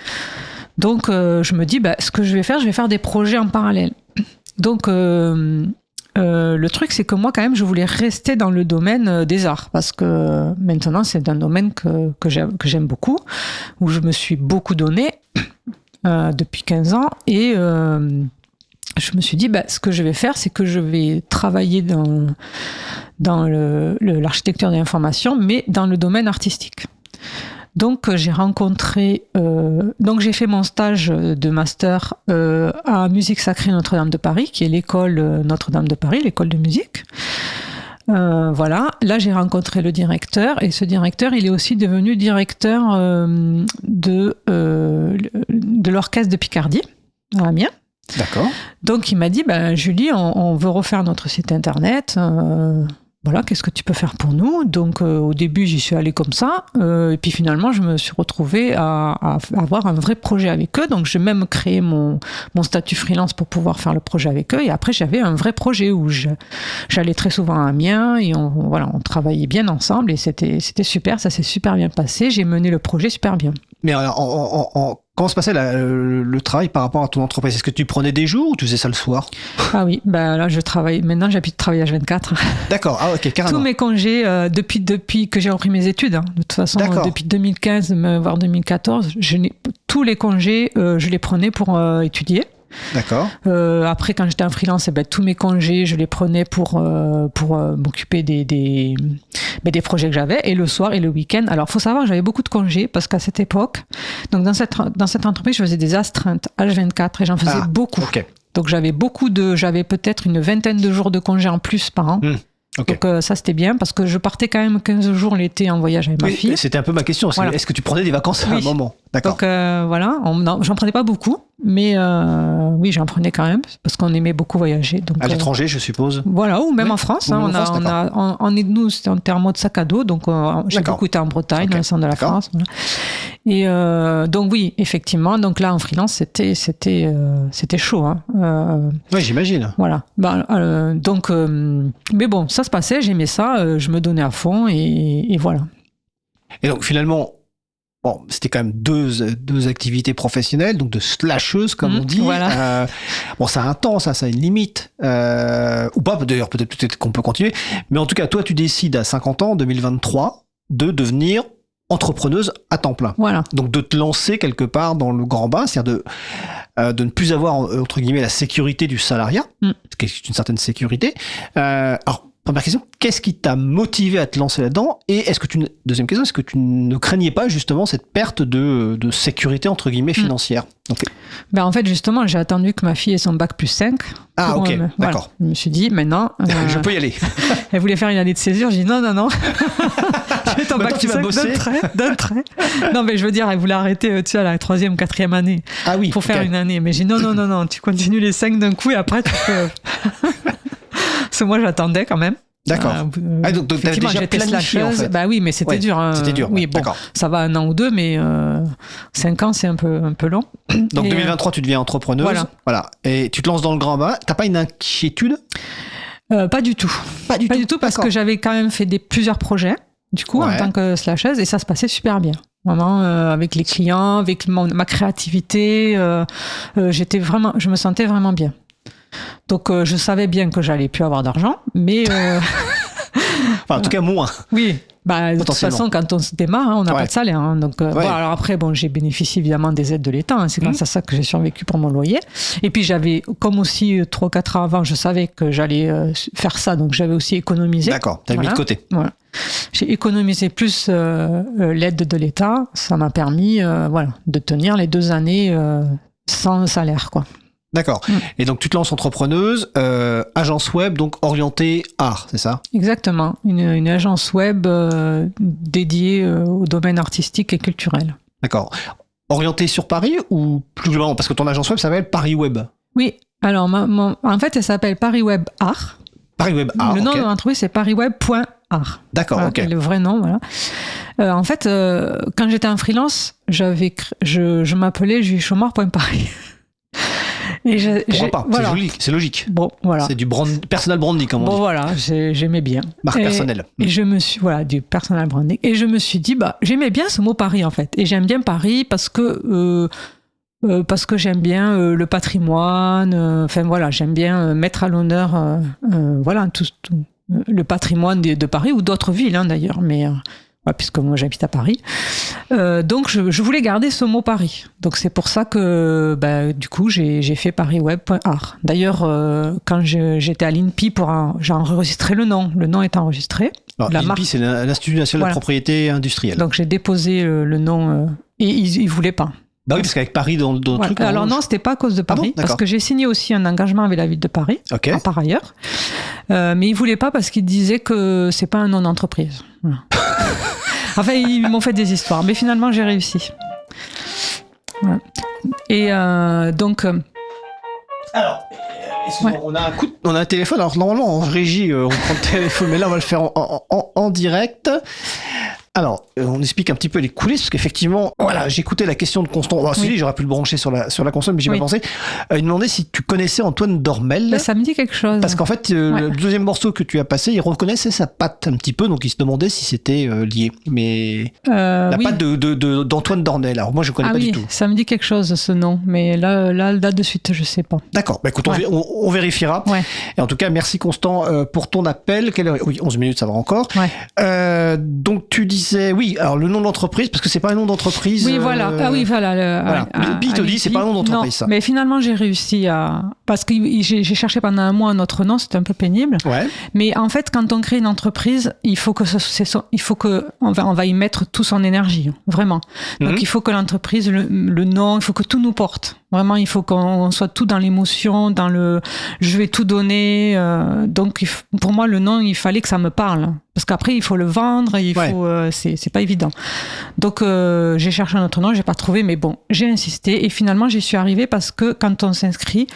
Speaker 3: Donc, je me dis, ce que je vais faire des projets en parallèle. Donc, le truc, c'est que moi, quand même, je voulais rester dans le domaine des arts, parce que maintenant, c'est un domaine que j'aime beaucoup, où je me suis beaucoup donnée depuis 15 ans. Et je me suis dit, ce que je vais faire, c'est que je vais travailler dans l'architecture de l'information, mais dans le domaine artistique. Donc j'ai fait mon stage de master à Musique Sacrée Notre-Dame de Paris, qui est l'école Notre-Dame de Paris, l'école de musique. Voilà, là j'ai rencontré le directeur, et ce directeur, il est aussi devenu directeur de l'orchestre de Picardie à Amiens.
Speaker 2: D'accord. Donc
Speaker 3: il m'a dit, Julie, on veut refaire notre site internet. Voilà, qu'est-ce que tu peux faire pour nous ? Donc, au début, j'y suis allée comme ça. Et puis, finalement, je me suis retrouvée à avoir un vrai projet avec eux. Donc, j'ai même créé mon statut freelance pour pouvoir faire le projet avec eux. Et après, j'avais un vrai projet où j'allais très souvent à Amiens, et on travaillait bien ensemble. Et c'était super, ça s'est super bien passé. J'ai mené le projet super bien.
Speaker 2: Mais alors, comment se passait le travail par rapport à ton entreprise ? Est-ce que tu prenais des jours ou tu faisais ça le soir ?
Speaker 3: Ah oui, là je travaille. Maintenant, j'habite travailler H24.
Speaker 2: D'accord, ok, carrément.
Speaker 3: Tous mes congés, depuis que j'ai repris mes études, de toute façon, depuis 2015, voire 2014, tous les congés, je les prenais pour étudier.
Speaker 2: D'accord.
Speaker 3: Après, quand j'étais en freelance, tous mes congés, je les prenais pour m'occuper des projets que j'avais, et le soir et le week-end. Alors, faut savoir que j'avais beaucoup de congés, parce qu'à cette époque, donc dans cette entreprise, je faisais des astreintes H24, et j'en faisais beaucoup. Okay. Donc, j'avais peut-être une vingtaine de jours de congés en plus par an. Okay. Donc ça c'était bien, parce que je partais quand même 15 jours l'été en voyage avec ma fille.
Speaker 2: C'était un peu ma question, est-ce que tu prenais des vacances à un moment ? D'accord.
Speaker 3: Donc voilà, j'en prenais pas beaucoup, mais oui, j'en prenais quand même parce qu'on aimait beaucoup voyager. Donc,
Speaker 2: À l'étranger, je suppose.
Speaker 3: Voilà, ou même
Speaker 2: Oui.
Speaker 3: en France.
Speaker 2: Ou même en France,
Speaker 3: Nous, c'était en mode sac à dos, donc j'ai
Speaker 2: D'accord.
Speaker 3: beaucoup été en Bretagne,
Speaker 2: Ok.
Speaker 3: dans le centre de la
Speaker 2: D'accord.
Speaker 3: France. Voilà. Et donc oui, effectivement, donc là en freelance, c'était chaud. Hein.
Speaker 2: Oui, j'imagine.
Speaker 3: Voilà. Mais bon, ça se passait, j'aimais ça, je me donnais à fond et voilà.
Speaker 2: Et donc finalement, bon, c'était quand même deux activités professionnelles, donc de slasheuse, comme on dit.
Speaker 3: Voilà.
Speaker 2: Bon, ça a un temps, ça a une limite. Ou pas, d'ailleurs, peut-être qu'on peut continuer. Mais en tout cas, toi, tu décides à 50 ans, en 2023, de devenir entrepreneuse à temps plein.
Speaker 3: Voilà.
Speaker 2: Donc de te lancer quelque part dans le grand bain, c'est-à-dire de ne plus avoir, entre guillemets, la sécurité du salariat, ce qui est une certaine sécurité. Alors, première question, qu'est-ce qui t'a motivé à te lancer là-dedans? Et deuxième question, est-ce que tu ne craignais pas justement cette perte de sécurité, entre guillemets, financière? Donc,
Speaker 3: Ben en fait, justement, j'ai attendu que ma fille ait son bac plus 5.
Speaker 2: Ah, ok,
Speaker 3: voilà.
Speaker 2: d'accord.
Speaker 3: Je me suis dit, maintenant...
Speaker 2: je peux y aller.
Speaker 3: Elle voulait faire une année de césure. J'ai dit, non. Tu fais ton bac
Speaker 2: tu
Speaker 3: plus
Speaker 2: vas
Speaker 3: 5
Speaker 2: bosser.
Speaker 3: d'un trait. Non, mais je veux dire, elle voulait arrêter, tu sais, à la 3e, 4e année.
Speaker 2: Ah oui.
Speaker 3: Pour faire
Speaker 2: ok.
Speaker 3: une année. Mais j'ai dit, non, tu continues les 5 d'un coup et après, tu peux... Parce que moi, j'attendais quand même.
Speaker 2: D'accord. Ah, donc t'avais
Speaker 3: effectivement,
Speaker 2: déjà
Speaker 3: j'étais
Speaker 2: planifié, en
Speaker 3: slasheuse.
Speaker 2: fait.
Speaker 3: Bah oui, mais c'était
Speaker 2: Ouais,
Speaker 3: dur. Hein.
Speaker 2: c'était dur,
Speaker 3: Oui,
Speaker 2: ouais,
Speaker 3: bon,
Speaker 2: d'accord.
Speaker 3: ça va 1 an ou 2, mais 5 ans, c'est un peu long.
Speaker 2: Donc
Speaker 3: Et,
Speaker 2: 2023, tu deviens entrepreneuse. Voilà. Et tu te lances dans le grand bain. T'as pas une inquiétude?
Speaker 3: Pas du tout. Pas du tout, parce
Speaker 2: d'accord.
Speaker 3: que j'avais quand même fait plusieurs projets, du coup,
Speaker 2: Ouais.
Speaker 3: en tant que slasheuse, et ça se passait super bien. Vraiment, avec les clients, avec ma créativité, je me sentais vraiment bien. Donc, je savais bien que j'allais plus avoir d'argent, mais
Speaker 2: Enfin, en tout cas, moins.
Speaker 3: oui. Bah, de toute
Speaker 2: Potentiellement.
Speaker 3: façon, quand on se démarre, hein, on n'a
Speaker 2: Ouais.
Speaker 3: pas de salaire. Hein, donc,
Speaker 2: Ouais.
Speaker 3: bon, alors après, j'ai bénéficié évidemment des aides de l'État. Hein, c'est grâce à ça que j'ai survécu pour mon loyer. Et puis, j'avais, comme aussi 3 ou 4 ans avant, je savais que j'allais faire ça. Donc, j'avais aussi économisé.
Speaker 2: D'accord. T'as mis de côté.
Speaker 3: Voilà. J'ai économisé plus l'aide de l'État. Ça m'a permis de tenir les 2 années sans salaire, quoi.
Speaker 2: D'accord. Et donc, tu te lances entrepreneuse, agence web, donc orientée art, c'est ça?
Speaker 3: Exactement. Une agence web dédiée au domaine artistique et culturel.
Speaker 2: D'accord. Orientée sur Paris ou plus globalement? Parce que ton agence web s'appelle Paris Web.
Speaker 3: Oui. Alors, en fait, elle s'appelle Paris Web Art.
Speaker 2: Paris Web Art.
Speaker 3: Le nom
Speaker 2: ok.
Speaker 3: de l'entreprise, c'est parisweb.art.
Speaker 2: D'accord,
Speaker 3: Voilà,
Speaker 2: ok.
Speaker 3: le vrai nom, voilà. En fait, quand j'étais en freelance, je m'appelais juliechomard.paris. Et
Speaker 2: Pourquoi pas?
Speaker 3: voilà.
Speaker 2: C'est joli, c'est logique.
Speaker 3: Bon, voilà.
Speaker 2: C'est du personal branding, comme on
Speaker 3: Bon,
Speaker 2: dit.
Speaker 3: voilà, j'aimais bien.
Speaker 2: Marque personnelle.
Speaker 3: Et je me suis, du personal branding. Et je me suis dit, j'aimais bien ce mot Paris, en fait. Et j'aime bien Paris parce que j'aime bien le patrimoine. Enfin, voilà, j'aime bien mettre à l'honneur, tout le patrimoine de Paris ou d'autres villes, hein, d'ailleurs. Mais, puisque moi, j'habite à Paris. Donc, je voulais garder ce mot Paris. Donc, c'est pour ça que, du coup, j'ai fait parisweb.art. D'ailleurs, quand j'étais à l'INPI, j'ai enregistré le nom. Le nom est enregistré.
Speaker 2: Alors,
Speaker 3: La
Speaker 2: l'INPI,
Speaker 3: marque.
Speaker 2: c'est l'Institut national
Speaker 3: Voilà.
Speaker 2: de propriété industrielle.
Speaker 3: Donc, j'ai déposé le nom et ils voulaient pas.
Speaker 2: Bah oui, parce qu'avec Paris dans le
Speaker 3: Voilà.
Speaker 2: truc.
Speaker 3: Alors non, c'était pas à cause de
Speaker 2: Ah bon,
Speaker 3: Paris,
Speaker 2: d'accord.
Speaker 3: parce que j'ai signé aussi un engagement avec la ville de Paris,
Speaker 2: Ok.
Speaker 3: par ailleurs. Mais ils voulaient pas parce qu'ils disaient que c'est pas un nom d'entreprise. Voilà. Enfin, ils m'ont fait des histoires, mais finalement j'ai réussi. Voilà. Et donc,
Speaker 2: Alors, on a un téléphone. Alors normalement en régie, on prend le téléphone, mais là on va le faire en direct. Alors, on explique un petit peu les coulisses, parce qu'effectivement, voilà, j'écoutais la question de Constant. Alors,
Speaker 3: Oui.
Speaker 2: j'aurais pu le brancher sur la console, mais j'y ai
Speaker 3: Oui.
Speaker 2: pas pensé. Il me demandait si tu connaissais Antoine Dormel.
Speaker 3: ça me dit quelque chose.
Speaker 2: Parce qu'en fait,
Speaker 3: Ouais.
Speaker 2: le deuxième morceau que tu as passé, il reconnaissait sa patte un petit peu, donc il se demandait si c'était lié. Mais la
Speaker 3: oui.
Speaker 2: patte d'Antoine Dormel, alors moi je connais
Speaker 3: Ah
Speaker 2: pas
Speaker 3: oui,
Speaker 2: du tout.
Speaker 3: ça me dit quelque chose ce nom, mais là de suite, je sais pas.
Speaker 2: D'accord, bah écoute,
Speaker 3: Ouais.
Speaker 2: on vérifiera.
Speaker 3: Ouais.
Speaker 2: Et en tout cas, merci Constant pour ton appel. Quelle heure est... Oui, 11 minutes, ça va encore.
Speaker 3: Ouais.
Speaker 2: Donc tu disais, oui, alors le nom de l'entreprise, parce que c'est pas un nom d'entreprise.
Speaker 3: Oui, voilà. Ah oui, voilà.
Speaker 2: Voilà. L'INPI te dit, c'est pas un nom d'entreprise,
Speaker 3: Non,
Speaker 2: ça.
Speaker 3: mais finalement, j'ai réussi parce que j'ai cherché pendant un mois un autre nom, c'était un peu pénible.
Speaker 2: Ouais.
Speaker 3: Mais en fait, quand on crée une entreprise, il faut que on va y mettre toute son énergie, vraiment. Donc il faut que l'entreprise, le nom, il faut que tout nous porte. Vraiment, il faut qu'on soit tout dans l'émotion, dans le je vais tout donner. Donc pour moi, le nom, il fallait que ça me parle, parce qu'après il faut le vendre, c'est pas évident. Donc j'ai cherché un autre nom, j'ai pas trouvé, mais bon, j'ai insisté et finalement j'y suis arrivée parce que quand on s'inscrit,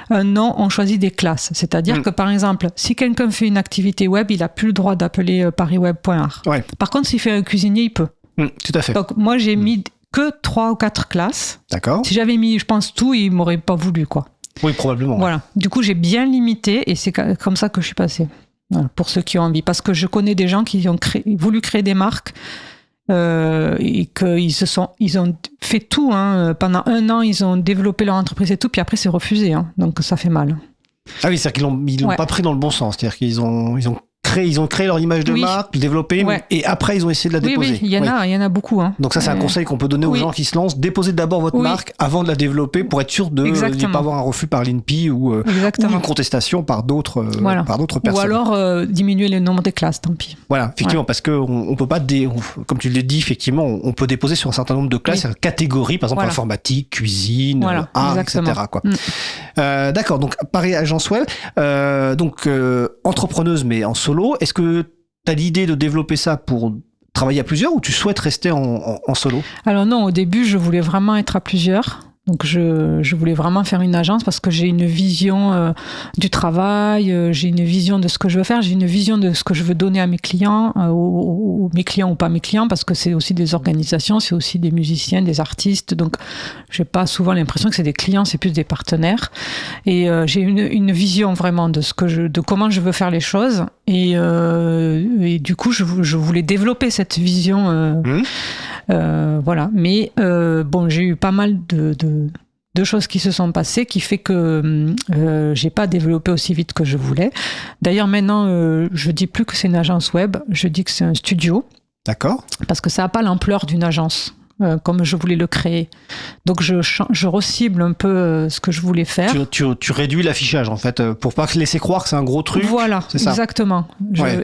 Speaker 3: un nom, on choisit des classes. C'est-à-dire que par exemple, si quelqu'un fait une activité web, il a plus le droit d'appeler parisweb.art. Ouais. Par contre, s'il fait un cuisinier, il peut.
Speaker 2: Tout à fait.
Speaker 3: Donc moi j'ai mis que 3 ou 4 classes.
Speaker 2: D'accord.
Speaker 3: Si j'avais mis, je pense, tout, ils m'auraient pas voulu, quoi.
Speaker 2: Oui, probablement.
Speaker 3: Voilà. Du coup, j'ai bien limité et c'est comme ça que je suis passée. Voilà, pour ceux qui ont envie. Parce que je connais des gens qui ont voulu créer des marques et ils ont fait tout. Pendant 1 an, ils ont développé leur entreprise et tout, puis après, c'est refusé. Donc, ça fait mal.
Speaker 2: Ah oui, c'est-à-dire qu'ils l'ont pas pris dans le bon sens. C'est-à-dire qu'ils ont créé leur image de marque, développé, et après ils ont essayé de la déposer.
Speaker 3: Oui, il y en a beaucoup.
Speaker 2: Donc ça, c'est un conseil qu'on peut donner aux gens qui se lancent. Déposez d'abord votre marque avant de la développer pour être sûr de ne pas avoir un refus par l'INPI ou une contestation par d'autres personnes.
Speaker 3: Ou alors diminuer le nombre des classes, tant pis.
Speaker 2: Voilà, effectivement, parce qu'on peut pas, comme tu l'as dit, effectivement, on peut déposer sur un certain nombre de classes, catégories, par exemple informatique, cuisine, art, etc. Quoi. D'accord, donc pareil, agence web, entrepreneuse mais en solo. Est-ce que tu as l'idée de développer ça pour travailler à plusieurs ou tu souhaites rester en solo ?
Speaker 3: Alors non, au début, je voulais vraiment être à plusieurs. Donc je voulais vraiment faire une agence parce que j'ai une vision du travail, j'ai une vision de ce que je veux faire, j'ai une vision de ce que je veux donner à mes clients, ou mes clients ou pas mes clients, parce que c'est aussi des organisations, c'est aussi des musiciens, des artistes. Donc j'ai pas souvent l'impression que c'est des clients, c'est plus des partenaires. Et j'ai une vision vraiment de comment je veux faire les choses. Et du coup, je voulais développer cette vision. Voilà. Mais bon, j'ai eu pas mal de choses qui se sont passées qui fait que j'ai pas développé aussi vite que je voulais. D'ailleurs, maintenant, je dis plus que c'est une agence web, je dis que c'est un studio.
Speaker 2: D'accord.
Speaker 3: Parce que ça n'a pas l'ampleur d'une agence. Comme je voulais le créer. Donc je recible un peu ce que je voulais faire.
Speaker 2: Tu réduis l'affichage en fait, pour pas laisser croire que c'est un gros truc.
Speaker 3: Voilà, c'est ça. Exactement.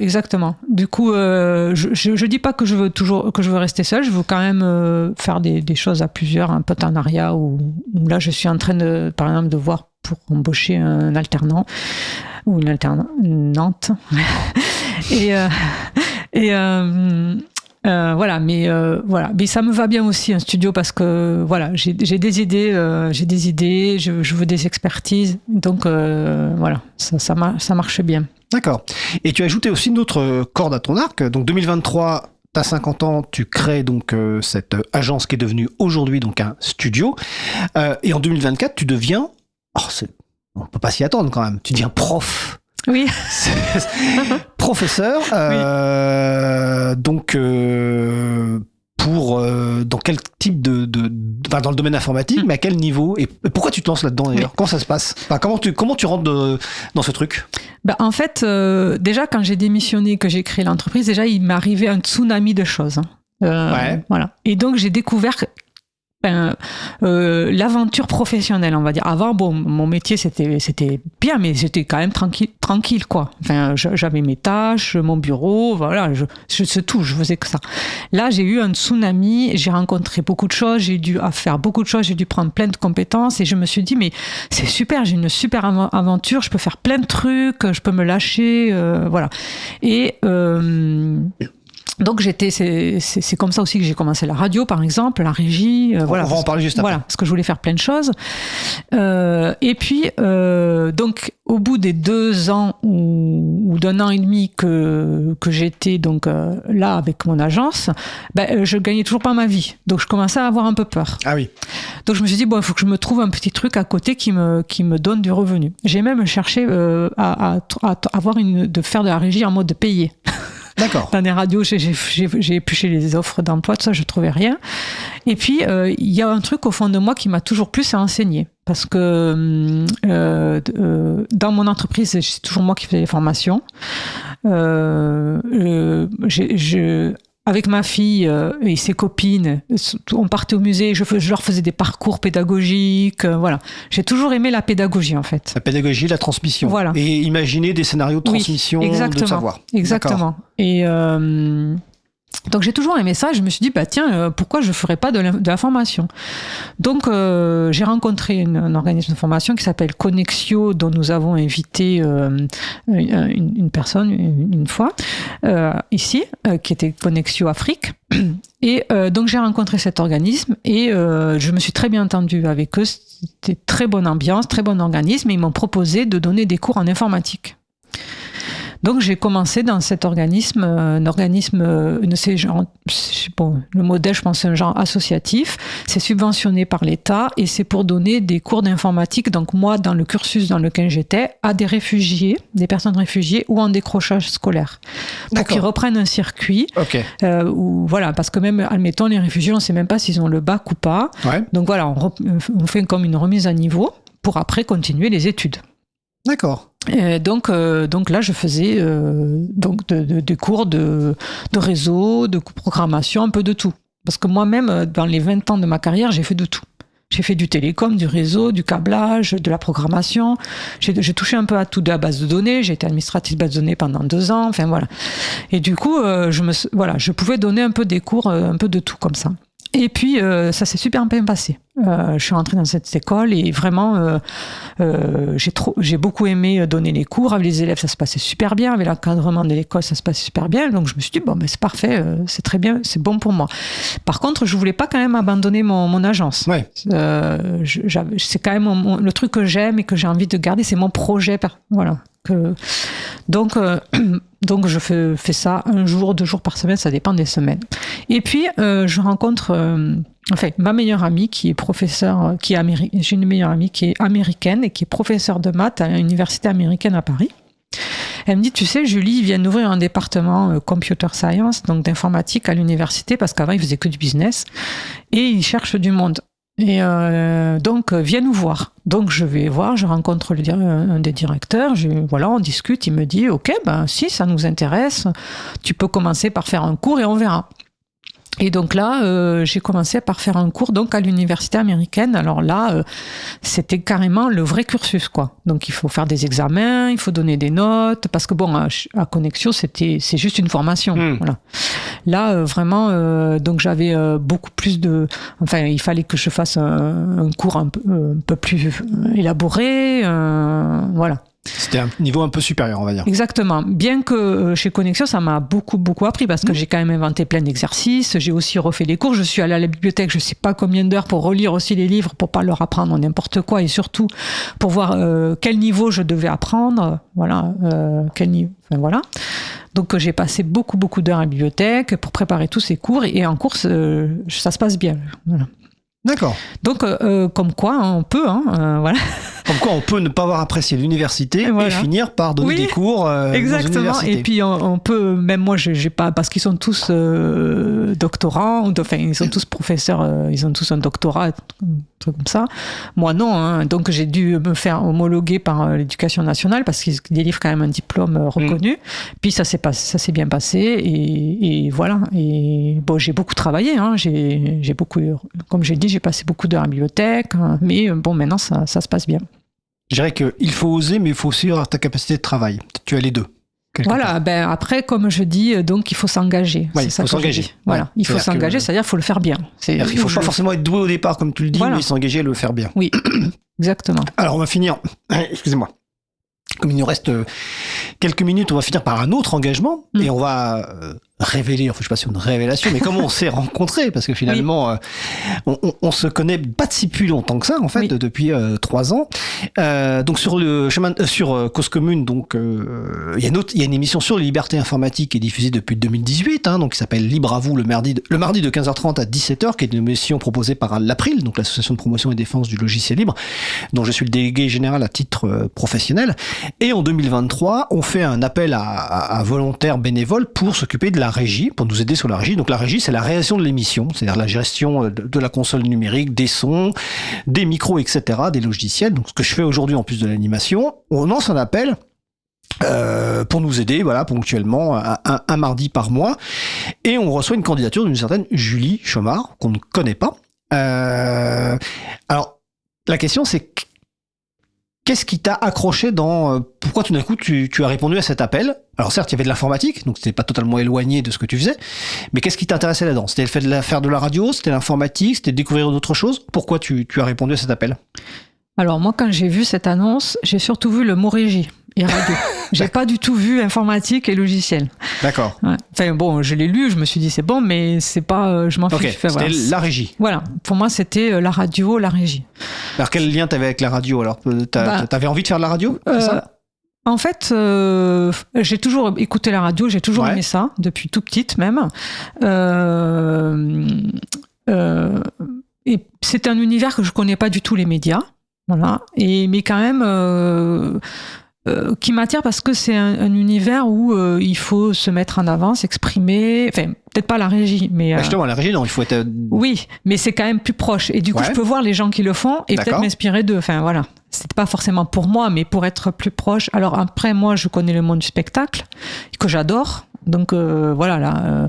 Speaker 3: Exactement. Du coup, je dis pas que je veux rester seule, je veux quand même faire des choses à plusieurs, un partenariat où là je suis en train par exemple de voir pour embaucher un alternant ou une alternante. Voilà, mais ça me va bien aussi un studio parce que voilà, j'ai des idées, je veux des expertises, donc voilà, ça marche bien.
Speaker 2: D'accord. Et tu as ajouté aussi une autre corde à ton arc. Donc 2023, t'as 50 ans, tu crées donc cette agence qui est devenue aujourd'hui donc un studio. Et en 2024, tu deviens, on peut pas s'y attendre quand même, tu deviens prof.
Speaker 3: Oui.
Speaker 2: Professeur, donc pour dans quel type dans le domaine informatique, mais à quel niveau et pourquoi tu te lances là-dedans d'ailleurs ? Comment ça se passe ? Comment tu rentres dans ce truc ?
Speaker 3: En fait, déjà quand j'ai démissionné, que j'ai créé l'entreprise, déjà il m'est arrivé un tsunami de choses. Voilà. Et donc j'ai découvert l'aventure professionnelle, on va dire. Avant, bon, mon métier c'était bien, mais j'étais quand même tranquille quoi. Enfin, j'avais mes tâches, mon bureau, voilà, je faisais que ça. Là, j'ai eu un tsunami, j'ai rencontré beaucoup de choses, j'ai dû faire beaucoup de choses, j'ai dû prendre plein de compétences et je me suis dit mais c'est super, j'ai une super aventure, je peux faire plein de trucs, je peux me lâcher, voilà. Et donc c'est comme ça aussi que j'ai commencé la radio par exemple, la régie, voilà.
Speaker 2: On va en parler juste après.
Speaker 3: Voilà, parce que je voulais faire plein de choses. Et puis donc au bout des 2 ans ou d'1 an et demi que j'étais donc là avec mon agence, je gagnais toujours pas ma vie. Donc je commençais à avoir un peu peur.
Speaker 2: Ah oui.
Speaker 3: Donc je me suis dit bon, il faut que je me trouve un petit truc à côté qui me donne du revenu. J'ai même cherché à de faire de la régie en mode payé.
Speaker 2: D'accord.
Speaker 3: Dans les radios, j'ai épluché les offres d'emploi, tout ça, je trouvais rien. Et puis, il y a un truc au fond de moi qui m'a toujours plus à enseigner. Parce que dans mon entreprise, c'est toujours moi qui faisais les formations. avec ma fille et ses copines, on partait au musée, je leur faisais des parcours pédagogiques, voilà. J'ai toujours aimé la pédagogie, en fait.
Speaker 2: La pédagogie, la transmission.
Speaker 3: Voilà.
Speaker 2: Et imaginer des scénarios de transmission de savoir.
Speaker 3: Exactement. Et donc j'ai toujours aimé ça. Je me suis dit, pourquoi je ne ferais pas de la formation? Donc j'ai rencontré un organisme de formation qui s'appelle Connexio, dont nous avons invité une personne une fois ici, qui était Connexio Afrique. Et donc j'ai rencontré cet organisme et je me suis très bien entendue avec eux. C'était très bonne ambiance, très bon organisme, et ils m'ont proposé de donner des cours en informatique. Donc j'ai commencé dans cet organisme, le modèle, je pense, c'est un genre associatif. C'est subventionné par l'État et c'est pour donner des cours d'informatique. Donc moi, dans le cursus dans lequel j'étais, à des réfugiés, des personnes réfugiées ou en décrochage scolaire, pour qu'ils reprennent un circuit.
Speaker 2: Okay.
Speaker 3: Voilà, parce que même, admettons, les réfugiés, on ne sait même pas s'ils ont le bac ou pas. Ouais. Donc voilà, on fait comme une remise à niveau pour après continuer les études.
Speaker 2: D'accord.
Speaker 3: Donc là, je faisais des cours de réseau, de programmation, un peu de tout. Parce que moi-même, dans les 20 ans de ma carrière, j'ai fait de tout. J'ai fait du télécom, du réseau, du câblage, de la programmation. J'ai touché un peu à tout, de la base de données. J'ai été administratrice de base de données pendant 2 ans. Enfin, voilà. Et du coup, je pouvais donner un peu des cours, un peu de tout comme ça. Et puis, ça s'est super bien passé. Je suis rentrée dans cette école et vraiment, j'ai beaucoup aimé donner les cours. Avec les élèves, ça se passait super bien. Avec l'encadrement de l'école, ça se passait super bien. Donc, je me suis dit, c'est parfait, c'est très bien, c'est bon pour moi. Par contre, je voulais pas quand même abandonner mon agence. Ouais. C'est quand même le truc que j'aime et que j'ai envie de garder, c'est mon projet. Voilà. Donc je fais ça 1 jour, 2 jours par semaine, ça dépend des semaines. Et puis je rencontre ma meilleure amie qui est professeure, j'ai une meilleure amie qui est américaine et qui est professeure de maths à l'université américaine à Paris. Elle me dit, tu sais, Julie, ils viennent d'ouvrir un département computer science, donc d'informatique à l'université, parce qu'avant ils faisaient que du business, et ils cherchent du monde. Et donc, viens nous voir. Donc, je vais voir, je rencontre un des directeurs, on discute, il me dit, ok, si ça nous intéresse, tu peux commencer par faire un cours et on verra. Et donc là, j'ai commencé par faire un cours donc à l'université américaine. Alors là, c'était carrément le vrai cursus, quoi. Donc il faut faire des examens, il faut donner des notes, parce que à Connexio, c'est juste une formation. Voilà. Là, vraiment, donc j'avais beaucoup plus il fallait que je fasse un cours un peu plus élaboré, voilà.
Speaker 2: C'était un niveau un peu supérieur, on va dire.
Speaker 3: Exactement. Bien que chez Connexio, ça m'a beaucoup, beaucoup appris parce que j'ai quand même inventé plein d'exercices. J'ai aussi refait les cours. Je suis allée à la bibliothèque, je sais pas combien d'heures pour relire aussi les livres, pour pas leur apprendre n'importe quoi et surtout pour voir quel niveau je devais apprendre. Voilà. Quel niveau. Enfin, voilà. Donc j'ai passé beaucoup, beaucoup d'heures à la bibliothèque pour préparer tous ces cours et en cours, ça se passe bien. Voilà.
Speaker 2: D'accord.
Speaker 3: Donc, comme quoi, on peut, voilà.
Speaker 2: Comme quoi, on peut ne pas avoir apprécié l'université et finir par donner des cours
Speaker 3: exactement.
Speaker 2: Dans l'université.
Speaker 3: Et puis, on peut, même moi, j'ai pas, parce qu'ils sont tous doctorants, ils sont tous professeurs, ils ont tous un doctorat, un truc comme ça. Moi, non. Hein. Donc, j'ai dû me faire homologuer par l'éducation nationale parce qu'ils délivrent quand même un diplôme reconnu. Puis, ça s'est bien passé et voilà. Et bon, j'ai beaucoup travaillé. Hein. J'ai beaucoup, comme j'ai dit, j'ai passé beaucoup d'heures à la bibliothèque, mais bon, maintenant, ça se passe bien.
Speaker 2: Je dirais qu'il faut oser, mais il faut aussi avoir ta capacité de travail. Tu as les deux.
Speaker 3: Voilà, après, comme je dis, donc il faut s'engager.
Speaker 2: Oui, il faut s'engager.
Speaker 3: Voilà, il faut s'engager, c'est-à-dire qu'il faut le faire bien.
Speaker 2: Il ne faut pas forcément être doué au départ, comme tu le dis, mais s'engager et le faire bien.
Speaker 3: Oui, exactement.
Speaker 2: Alors, on va finir. Excusez-moi. Comme il nous reste quelques minutes, on va finir par un autre engagement et on va révéler, enfin je sais pas si c'est une révélation, mais comment on s'est rencontrés, parce que finalement on se connaît pas si plus longtemps que ça en fait, depuis 3 ans. Donc sur le chemin, sur Cause Commune, donc il y a une émission sur les libertés informatiques qui est diffusée depuis 2018, donc qui s'appelle Libre à vous le mardi de 15h30 à 17h, qui est une émission proposée par l'April, donc l'association de promotion et défense du logiciel libre, dont je suis le délégué général à titre professionnel. Et en 2023, on fait un appel à volontaires bénévoles pour s'occuper de la régie, pour nous aider sur la régie. Donc la régie, c'est la réalisation de l'émission, c'est-à-dire la gestion de la console numérique, des sons, des micros, etc., des logiciels. Donc ce que je fais aujourd'hui en plus de l'animation, on lance un appel pour nous aider, voilà, ponctuellement, un mardi par mois. Et on reçoit une candidature d'une certaine Julie Chomard, qu'on ne connaît pas. Alors, la question, c'est qu'est-ce qui t'a accroché dans... pourquoi tout d'un coup tu as répondu à cet appel? Alors certes, il y avait de l'informatique, donc c'était pas totalement éloigné de ce que tu faisais, mais qu'est-ce qui t'intéressait là-dedans? C'était le fait de faire de la radio, c'était l'informatique, c'était de découvrir d'autres choses? Pourquoi tu as répondu à cet appel?
Speaker 6: Alors moi, quand j'ai vu cette annonce, j'ai surtout vu le mot régie et radio. J'ai pas du tout vu informatique et logiciel.
Speaker 2: D'accord.
Speaker 6: Ouais. Enfin bon, je l'ai lu, je me suis dit c'est bon, mais c'est pas, je m'en fiche.
Speaker 2: Ok,
Speaker 6: Enfin,
Speaker 2: c'était
Speaker 6: voilà.
Speaker 2: la régie.
Speaker 6: Voilà, pour moi c'était la radio, la régie.
Speaker 2: Alors quel lien t'avais avec la radio? Alors t'avais envie de faire de la radio, c'est ça?
Speaker 6: En fait, j'ai toujours écouté la radio, j'ai toujours aimé ça, depuis tout petite même. Et c'est un univers que je connais pas du tout, les médias. Voilà. Mais quand même... qui m'attire parce que c'est un univers où il faut se mettre en avant, s'exprimer. Enfin, peut-être pas la régie, mais
Speaker 2: justement, la régie, non, il faut être.
Speaker 6: Oui, mais c'est quand même plus proche. Et du coup, je peux voir les gens qui le font et peut-être m'inspirer d'eux. Enfin, voilà. C'est pas forcément pour moi, mais pour être plus proche. Alors après, moi, je connais le monde du spectacle que j'adore. Donc voilà,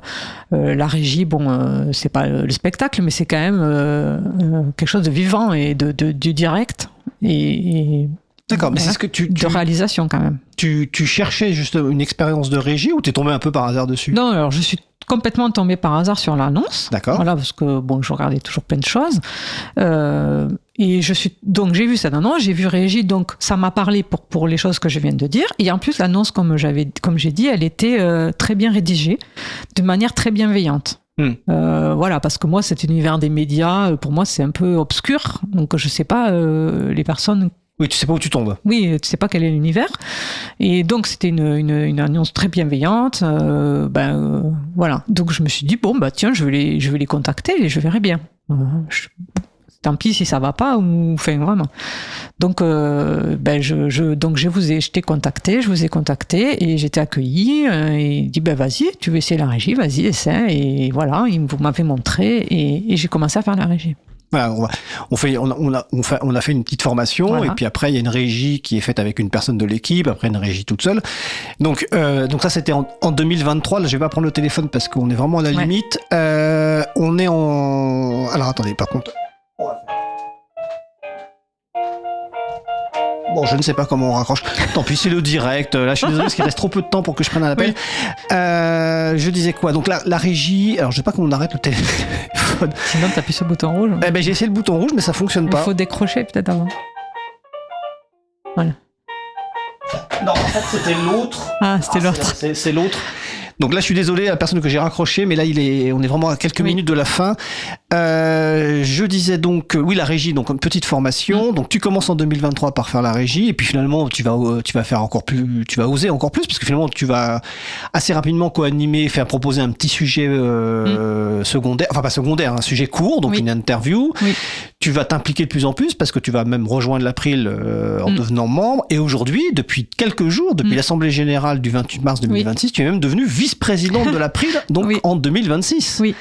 Speaker 6: la régie, bon, c'est pas le spectacle, mais c'est quand même quelque chose de vivant et du direct. Et
Speaker 2: d'accord, mais
Speaker 6: voilà,
Speaker 2: c'est ce que
Speaker 6: de réalisation quand même.
Speaker 2: Tu cherchais juste une expérience de régie ou t'es tombé un peu par hasard dessus?
Speaker 6: Non, alors je suis complètement tombée par hasard sur l'annonce.
Speaker 2: D'accord.
Speaker 6: Voilà, parce que bon, je regardais toujours plein de choses. Et donc j'ai vu cette annonce, j'ai vu régie, donc ça m'a parlé pour les choses que je viens de dire. Et en plus, l'annonce, comme j'ai dit, elle était très bien rédigée, de manière très bienveillante. Voilà, parce que moi, cet univers des médias, pour moi, c'est un peu obscur. Donc je sais pas les personnes.
Speaker 2: Oui, tu sais pas où tu tombes.
Speaker 6: Oui, tu sais pas quel est l'univers. Et donc, c'était une annonce très bienveillante. Voilà. Donc, je me suis dit, bon, bah, tiens, je vais les contacter et je verrai bien. Tant pis si ça va pas, ou, enfin, vraiment. Donc, je t'ai contacté, je vous ai contacté et j'étais accueillie et dit, ben, vas-y, tu veux essayer la régie, vas-y, essaie. Et voilà, vous m'avez montré et j'ai commencé à faire la régie.
Speaker 2: Voilà, on a fait une petite formation, voilà. Et puis après il y a une régie qui est faite avec une personne de l'équipe, après une régie toute seule. Donc ça c'était en 2023. Là je vais pas prendre le téléphone parce qu'on est vraiment à la limite. On est en... Alors attendez, par contre... Bon, je ne sais pas comment on raccroche. Tant pis, c'est le direct. Là, je suis désolé parce qu'il reste trop peu de temps pour que je prenne un appel. Oui. Je disais quoi? Donc la régie... Alors, je sais pas comment on arrête le téléphone.
Speaker 6: Sinon, tu appuies sur le bouton rouge.
Speaker 2: J'ai essayé le bouton rouge, mais ça fonctionne pas.
Speaker 6: Il faut décrocher peut-être avant. Voilà.
Speaker 2: Non, en fait, c'était l'autre.
Speaker 6: Ah, c'était l'autre.
Speaker 2: C'est l'autre. Donc là, je suis désolé à la personne que j'ai raccroché, mais là, on est vraiment à quelques minutes de la fin. Je disais donc, oui, la régie, donc une petite formation. Donc tu commences en 2023 par faire la régie, et puis finalement, tu vas faire encore plus, tu vas oser encore plus, parce que finalement, tu vas assez rapidement co-animer, faire proposer un petit sujet secondaire, enfin pas secondaire, un sujet court, donc une interview. Oui. Tu vas t'impliquer de plus en plus, parce que tu vas même rejoindre l'April en devenant membre. Et aujourd'hui, depuis quelques jours, depuis l'Assemblée Générale du 28 mars 2026, tu es même devenu vice-présidente de l'April, donc en 2026. Oui.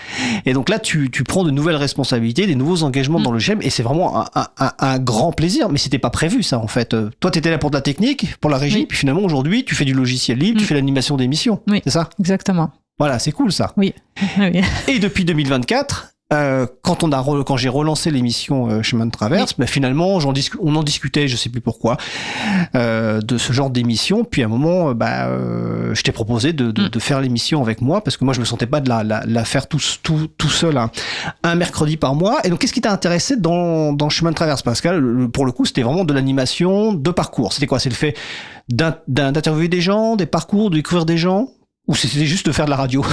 Speaker 2: Et donc là, tu prends de nouvelles responsabilités, des nouveaux engagements dans le GEM, et c'est vraiment un grand plaisir. Mais c'était pas prévu, ça, en fait. Toi, t'étais là pour de la technique, pour la régie, puis finalement, aujourd'hui, tu fais du logiciel libre, tu fais l'animation d'émissions. Oui. C'est ça?
Speaker 6: Exactement.
Speaker 2: Voilà, c'est cool, ça.
Speaker 6: Oui.
Speaker 2: Et depuis 2024, quand j'ai relancé l'émission Chemin de Traverse, finalement, on en discutait, je sais plus pourquoi, de ce genre d'émission. Puis à un moment, je t'ai proposé de faire l'émission avec moi, parce que moi, je me sentais pas de la faire tout seul un mercredi par mois. Et donc, qu'est-ce qui t'a intéressé dans Chemin de Traverse, Pascal? Pour le coup, c'était vraiment de l'animation de parcours. C'était quoi? C'est le fait d'interviewer des gens, des parcours, de découvrir des gens? Ou c'était juste de faire de la radio?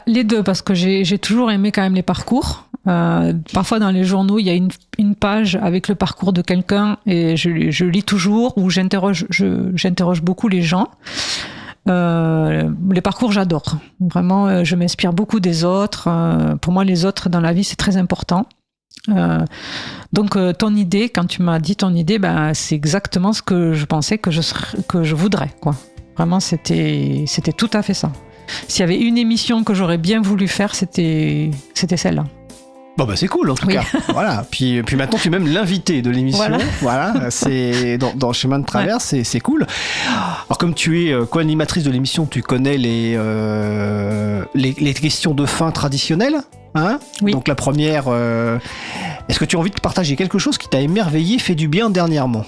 Speaker 6: Les deux, parce que j'ai toujours aimé quand même les parcours. Parfois dans les journaux, il y a une page avec le parcours de quelqu'un et je lis toujours, ou j'interroge beaucoup les gens. Les parcours, j'adore. Vraiment, je m'inspire beaucoup des autres. Pour moi, les autres dans la vie, c'est très important. Donc ton idée, quand tu m'as dit ton idée, c'est exactement ce que je pensais que je voudrais, quoi. Vraiment, c'était tout à fait ça. S'il y avait une émission que j'aurais bien voulu faire, c'était celle-là.
Speaker 2: Bon bah c'est cool en tout cas. Voilà. Puis maintenant tu es même l'invité de l'émission. Voilà. C'est dans Chemin de Traverse, c'est cool. Alors comme tu es co-animatrice de l'émission, tu connais les questions de fin traditionnelles. Hein ?
Speaker 3: Oui.
Speaker 2: Donc la première, est-ce que tu as envie de partager quelque chose qui t'a émerveillé, fait du bien dernièrement ?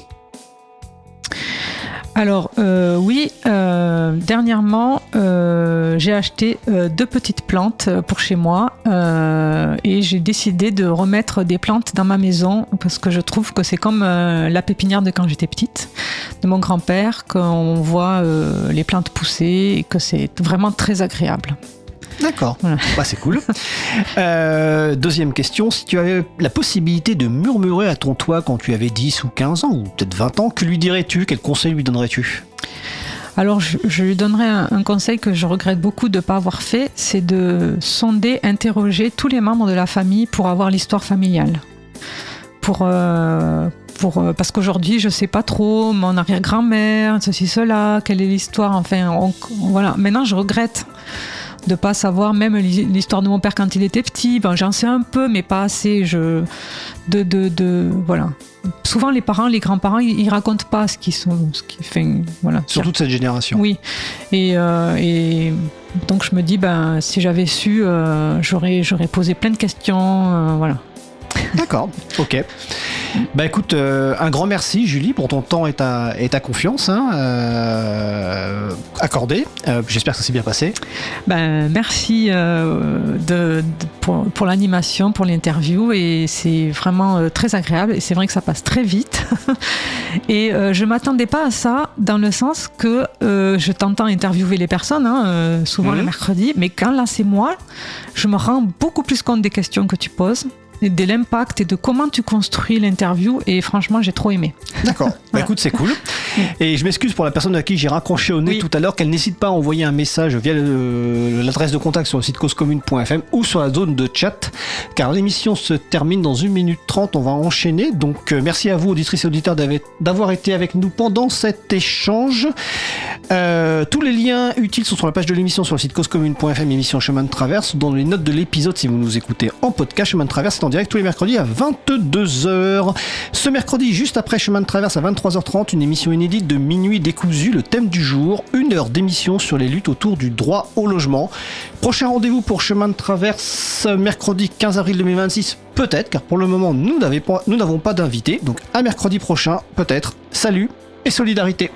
Speaker 3: Alors oui, dernièrement j'ai acheté 2 petites plantes pour chez moi et j'ai décidé de remettre des plantes dans ma maison parce que je trouve que c'est comme la pépinière de quand j'étais petite, de mon grand-père, qu'on voit les plantes pousser et que c'est vraiment très agréable.
Speaker 2: D'accord, bah, c'est cool. Deuxième question, si tu avais la possibilité de murmurer à ton toi quand tu avais 10 ou 15 ans, ou peut-être 20 ans, que lui dirais-tu ? Quel conseil lui donnerais-tu ?
Speaker 3: Alors je lui donnerais un conseil que je regrette beaucoup de ne pas avoir fait, c'est de sonder, interroger tous les membres de la famille pour avoir l'histoire familiale. Parce qu'aujourd'hui, je ne sais pas trop, mon arrière-grand-mère, ceci, cela, quelle est l'histoire, enfin, voilà. Maintenant, je regrette de pas savoir même l'histoire de mon père quand il était petit. Ben, j'en sais un peu, mais pas assez. Voilà. Souvent, les parents, les grands-parents, ils racontent pas ce qu'ils font. Voilà.
Speaker 2: Surtout de cette génération.
Speaker 3: Oui. Et donc, je me dis, ben, si j'avais su, j'aurais posé plein de questions. Voilà.
Speaker 2: D'accord, ok. Bah écoute, un grand merci Julie pour ton temps et ta confiance accordée. J'espère que ça s'est bien passé.
Speaker 3: Ben, merci pour l'animation, pour l'interview, et c'est vraiment très agréable et c'est vrai que ça passe très vite. Et je m'attendais pas à ça dans le sens que je t'entends interviewer les personnes, souvent le mercredi, mais quand là c'est moi, je me rends beaucoup plus compte des questions que tu poses, de l'impact et de comment tu construis l'interview, et franchement j'ai trop aimé.
Speaker 2: D'accord, bah écoute, c'est cool. Et je m'excuse pour la personne à qui j'ai raccroché au nez tout à l'heure, qu'elle n'hésite pas à envoyer un message via l'adresse de contact sur le site causecommune.fm ou sur la zone de chat, car l'émission se termine dans 1 minute 30, on va enchaîner. Donc merci à vous auditrices et auditeurs d'avoir été avec nous pendant cet échange. Tous les liens utiles sont sur la page de l'émission sur le site causecommune.fm, émission Chemin de Traverse. Dans les notes de l'épisode, si vous nous écoutez en podcast, Chemin de Traverse est en direct tous les mercredis à 22h. Ce mercredi, juste après Chemin de Traverse à 23h30, une émission inédite de Minuit décousu, le thème du jour, 1 heure d'émission sur les luttes autour du droit au logement. Prochain rendez-vous pour Chemin de Traverse, mercredi 15 avril 2026, peut-être, car pour le moment nous n'avons pas d'invité, donc à mercredi prochain, peut-être. Salut et solidarité.